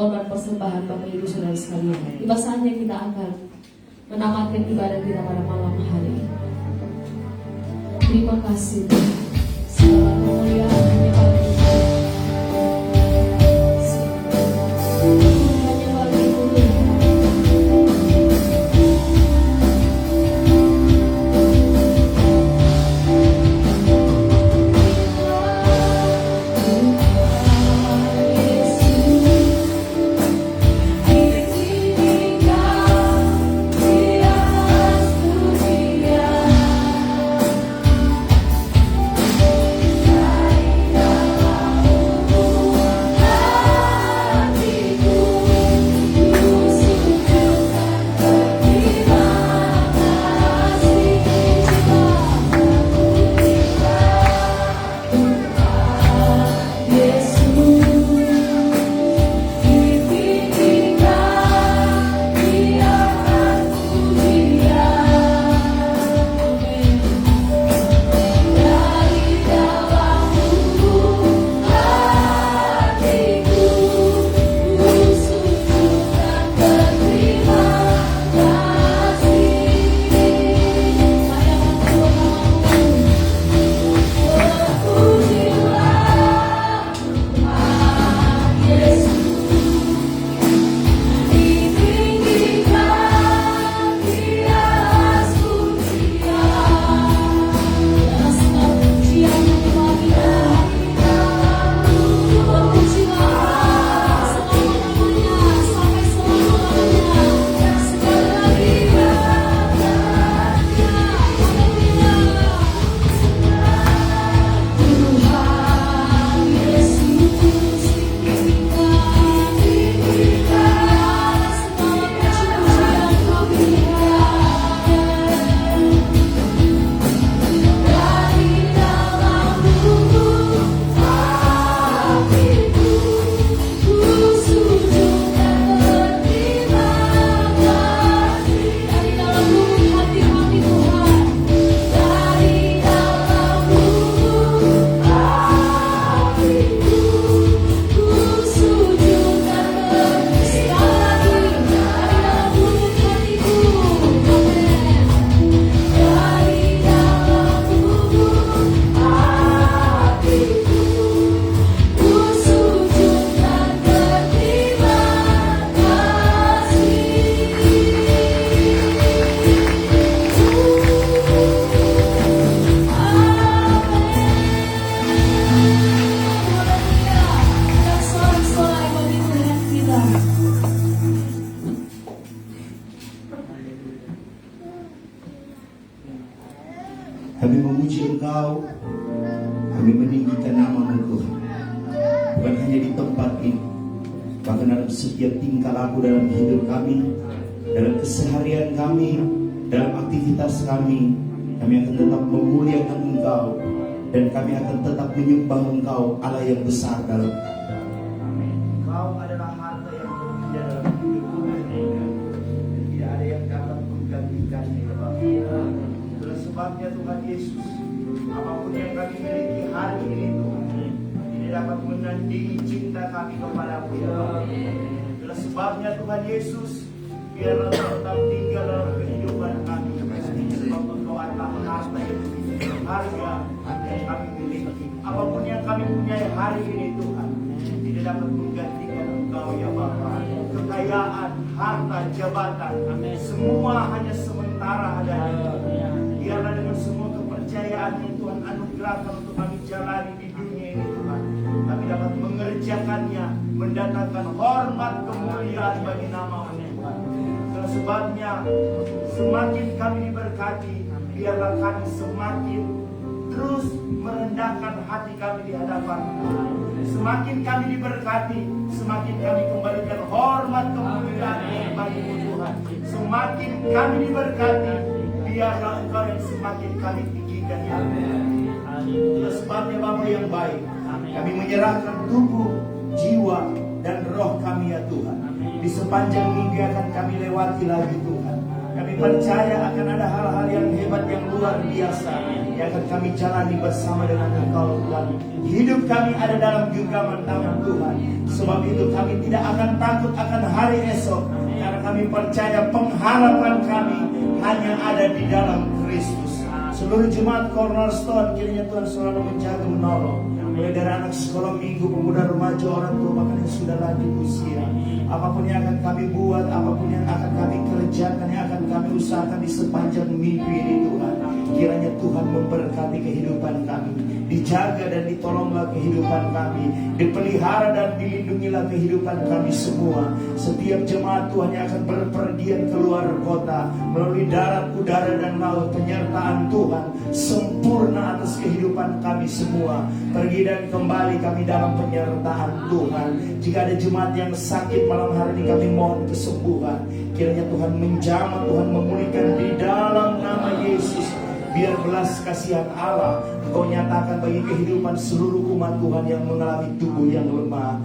korban persembahan Bapak Ibu Saudara sekalian. Tiba saatnya kita akan menamatkan ibadah kita pada malam hari ini. Terima kasih Tuhan. Segala kemuliaan hanya bagi Tuhan. Hanya bagi-Mu Tuhan. Kami memuji Engkau, kami meninggikan nama-Mu Tuhan. Bukan hanya di tempat ini, bahkan dalam setiap tingkah laku dalam hidup kami, dalam keseharian kami, dalam aktivitas kami akan tetap memuliakan Engkau, dan kami akan tetap menyembah Engkau, Allah yang besar dalam Engkau adalah harta yang terindah dalam hidup kami. Tidak ada yang dapat menggantikannya, ya Bapa. Itulah sebabnya Tuhan Yesus, apapun yang kami miliki hari ini Tuhan, tidak dapat menandingi cinta kami kepada-Mu, ya Bapa. Itulah sebabnya Tuhan Yesus, biarlah tetap tinggal dalam kehidupan kami, sebab Engkau adalah harta yang berharga yang kami miliki. Apapun yang kami punyai hari ini Tuhan, tidak dapat menggantikan Engkau, ya Bapa. Kekayaan, harta, jabatan, semua hanya sementara adanya. Biarlah dengan semua kepercayaan yang Tuhan anugerahkan untuk kami jalani di dunia ini Tuhan, kami dapat mengerjakannya, mendatangkan hormat kemuliaan bagi nama-Mu Tuhan. Itulah sebabnya semakin kami diberkati, biarlah kami semakin terus merendahkan hati kami di hadapan-Mu. Semakin kami diberkati, semakin kami kembalikan hormat kemuliaan bagi-Mu Tuhan. Semakin kami diberkati, biarlah Engkau yang semakin kami tinggikan, ya Tuhan. Itulah sebabnya Bapa yang baik, kami menyerahkan tubuh, jiwa, dan roh kami, ya Tuhan. Di sepanjang minggu akan kami lewati lagi Tuhan. Kami percaya akan ada hal-hal yang hebat, yang luar biasa yang akan kami jalani bersama dengan Engkau Tuhan. Hidup kami ada dalam genggaman tangan Tuhan. Sebab itu kami tidak akan takut akan hari esok, karena kami percaya pengharapan kami hanya ada di dalam Kristus. Seluruh jemaat Cornerstone, kiranya Tuhan selalu menjaga menolong, mulai dari anak sekolah minggu, pemuda remaja, orang tua, bahkan yang sudah lanjut usia. Apapun yang akan kami buat, apapun yang akan kami kerjakan, yang akan kami usahakan di sepanjang mimpi ini Tuhan, kiranya Tuhan memberkati kehidupan kami, dijaga dan ditolonglah kehidupan kami, dipelihara dan dilindungilah kehidupan kami semua. Setiap jemaat Tuhan yang akan berpergian keluar kota melalui darat, udara dan laut, penyertaan Tuhan sempurna atas kehidupan kami semua. Pergi dan kembali kami dalam penyertaan Tuhan. Jika ada jemaat yang sakit malam hari ini, kami mohon kesembuhan. Kiranya Tuhan menjamah, Tuhan memulihkan di dalam nama Yesus. Biar belas kasihan Allah Engkau nyatakan bagi kehidupan seluruh umat Tuhan yang mengalami tubuh yang lemah.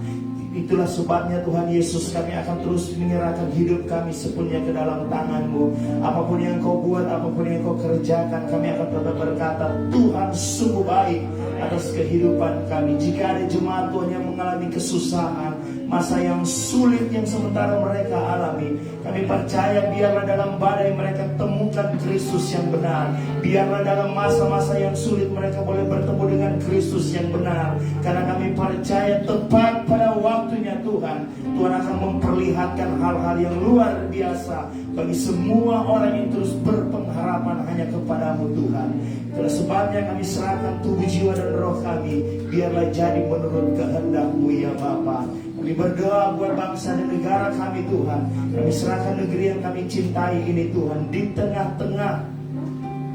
Itulah sebabnya Tuhan Yesus, kami akan terus menyerahkan hidup kami sepenuhnya ke dalam tangan-Mu. Apapun yang Kau buat, apapun yang Kau kerjakan, kami akan tetap berkata Tuhan sungguh baik atas kehidupan kami. Jika ada jemaat Tuhan yang mengalami kesusahan, masa yang sulit yang sementara mereka alami, kami percaya biarlah dalam badai mereka temukan Kristus yang benar. Biarlah dalam masa-masa yang sulit mereka boleh bertemu dengan Kristus yang benar. Karena kami percaya tepat pada waktunya Tuhan akan memperlihatkan hal-hal yang luar biasa bagi semua orang yang terus berpengharapan hanya kepadamu Tuhan. Itulah sebabnya kami serahkan tubuh, jiwa dan roh kami, biarlah jadi menurut kehendak-Mu ya Bapa. Kami berdoa buat bangsa dan negara kami Tuhan. Kami serahkan negeri yang kami cintai ini Tuhan, di tengah-tengah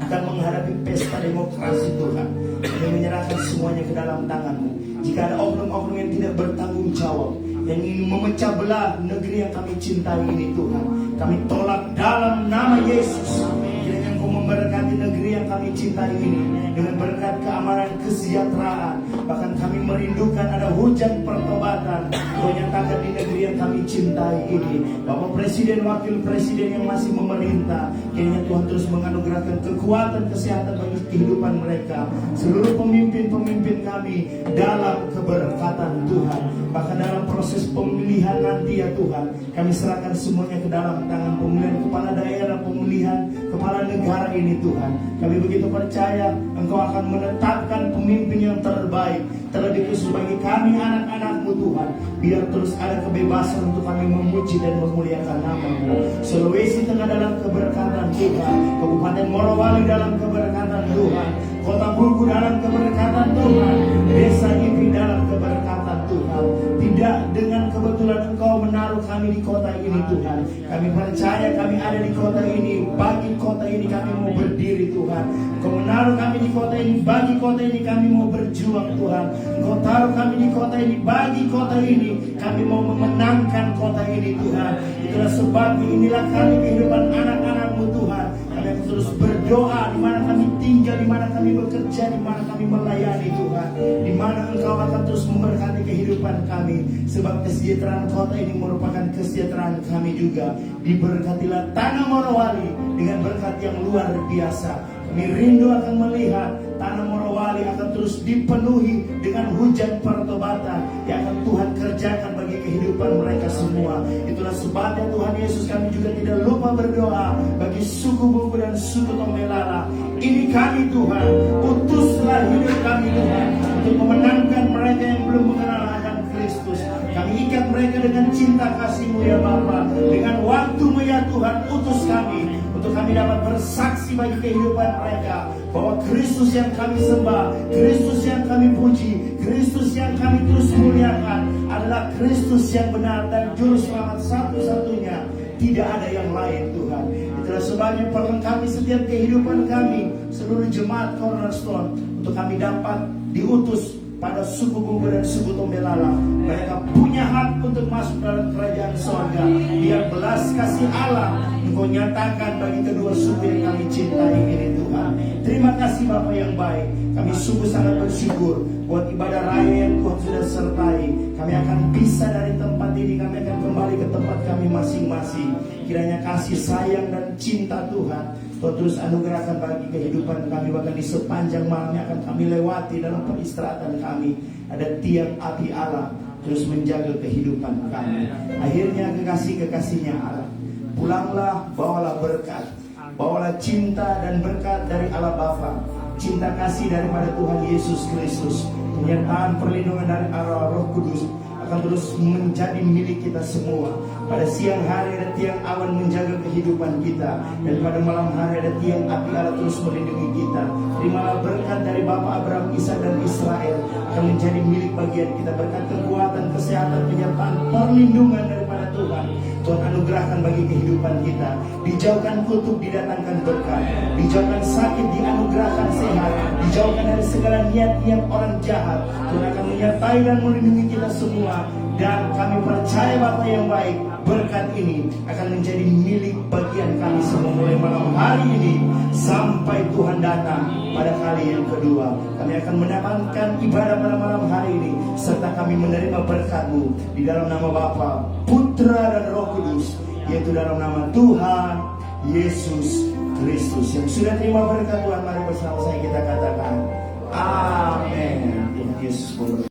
akan menghadapi pesta demokrasi Tuhan. Kami menyerahkan semuanya ke dalam tangan-Mu. Jika ada oknum-oknum yang tidak bertanggung jawab, yang ingin memecah belah negeri yang kami cintai ini Tuhan, kami tolak dalam nama Yesus. Kiranya Engkau memberkati negeri yang kami cintai ini dengan berkat keamanan, kesejahteraan. Bahkan kami merindukan ada hujan pertobatan Kau nyatakan di negeri yang kami cintai ini. Bapak Presiden, Wakil Presiden yang masih memerintah, kiranya Tuhan terus menganugerahkan kekuatan, kesehatan bagi kehidupan mereka. Seluruh pemimpin-pemimpin kami dalam keberkatan Tuhan. Bahkan dalam proses pemilihan nanti ya Tuhan, kami serahkan semuanya ke dalam tangan. Pemilihan kepala daerah, pemilihan kepala negara ini Tuhan, kami begitu percaya Engkau akan menetapkan pemimpin yang terbaik. Terlebih khusus bagi kami anak-anak-Mu Tuhan, biar terus ada kebebasan untuk kami memuji dan memuliakan nama-Mu. Sulawesi Tengah dalam keberkatan Tuhan, Kabupaten Morowali dalam keberkatan Tuhan, Kota Buku dalam keberkatan Tuhan, Desa Ipri dalam keberkatan Tuhan. Tidak dengan kebetulan Engkau menaruh kami di kota ini Tuhan. Kami percaya kami ada di kota ini, bagi kota ini kami mau berdiri Tuhan. Engkau menaruh kami di kota ini, bagi kota ini kami mau berjuang Tuhan. Engkau taruh kami di kota ini, bagi kota ini kami mau memenangkan kota ini Tuhan. Itulah sebabnya inilah kami, kehidupan anak-anak-Mu Tuhan. Kami akan terus berdoa di mana kami tinggal, di mana kami bekerja, di mana kami melayani Tuhan, di mana Engkau akan terus memberkati kehidupan kami. Sebab kesejahteraan kota ini merupakan kesejahteraan kami juga. Diberkatilah tanah Morowali dengan berkat yang luar biasa. Kami rindu akan melihat tanah Morowali akan terus dipenuhi dengan hujan pertobatan yang akan Tuhan kerjakan bagi kehidupan mereka semua. Itulah sebabnya Tuhan Yesus, kami juga tidak lupa berdoa bagi suku Buku dan suku Tombelala. Ini kami Tuhan, utuslah hidup kami Tuhan untuk memenangkan mereka yang belum mengenal akan Kristus. Kami ikat mereka dengan cinta kasih-Mu ya Bapa. Dengan waktu-Mu ya Tuhan, utus kami untuk kami dapat bersaksi bagi kehidupan mereka bahwa Kristus yang kami sembah, Kristus yang kami puji, Kristus yang kami terus muliakan adalah Kristus yang benar dan juru selamat satu-satunya. Tidak ada yang lain Tuhan. Itulah sebabnya perlengkapi setiap kehidupan kami, seluruh jemaat Cornerstone, untuk kami dapat diutus pada suku Buku dan suku Tombelala. Mereka punya hak untuk masuk dalam kerajaan sorga. Biar belas kasih Allah Engkau nyatakan bagi kedua suku yang kami cintai ini Tuhan. Terima kasih Bapa yang baik. Kami sungguh sangat bersyukur buat ibadah raya yang Tuhan sudah sertai. Kami akan pisah dari tempat ini, kami akan kembali ke tempat kami masing-masing. Kiranya kasih sayang dan cinta Tuhan Tuhan terus anugerahkan bagi kehidupan kami, bahkan di sepanjang malam yang akan kami lewati dalam peristirahatan kami. Ada tiang api Allah terus menjaga kehidupan kami. Akhirnya kekasih-kekasihnya Allah, pulanglah, bawalah berkat, bawalah cinta dan berkat dari Allah Bapa, cinta kasih daripada Tuhan Yesus Kristus, penyertaan perlindungan dari Allah Roh Kudus akan terus menjadi milik kita semua. Pada siang hari ada tiang awan menjaga kehidupan kita, dan pada malam hari ada tiang api Allah terus melindungi kita. Terimalah berkat dari Bapa Abraham, Ishak dan Israel akan menjadi milik bagian kita. Berkat kekuatan, kesehatan, penyertaan, perlindungan daripada Tuhan. Tuhan anugerahkan bagi kehidupan kita. Dijauhkan kutuk, didatangkan berkat. Dijauhkan sakit, dianugerahkan sehat. Dijauhkan dari segala niat-niat orang jahat. Tuhan akan menyertai dan melindungi kita semua. Dan kami percaya Bapa yang baik, berkat ini akan menjadi milik bagian kami semua mulai malam hari ini sampai Tuhan datang pada kali yang kedua. Kami akan mendapatkan ibadah pada malam hari ini, serta kami menerima berkat-Mu di dalam nama Bapa, Putra dan Roh Kudus, yaitu dalam nama Tuhan Yesus Kristus. Yang sudah terima berkat Tuhan, mari bersama saya kita katakan amin. Tuhan Yesus memberkati.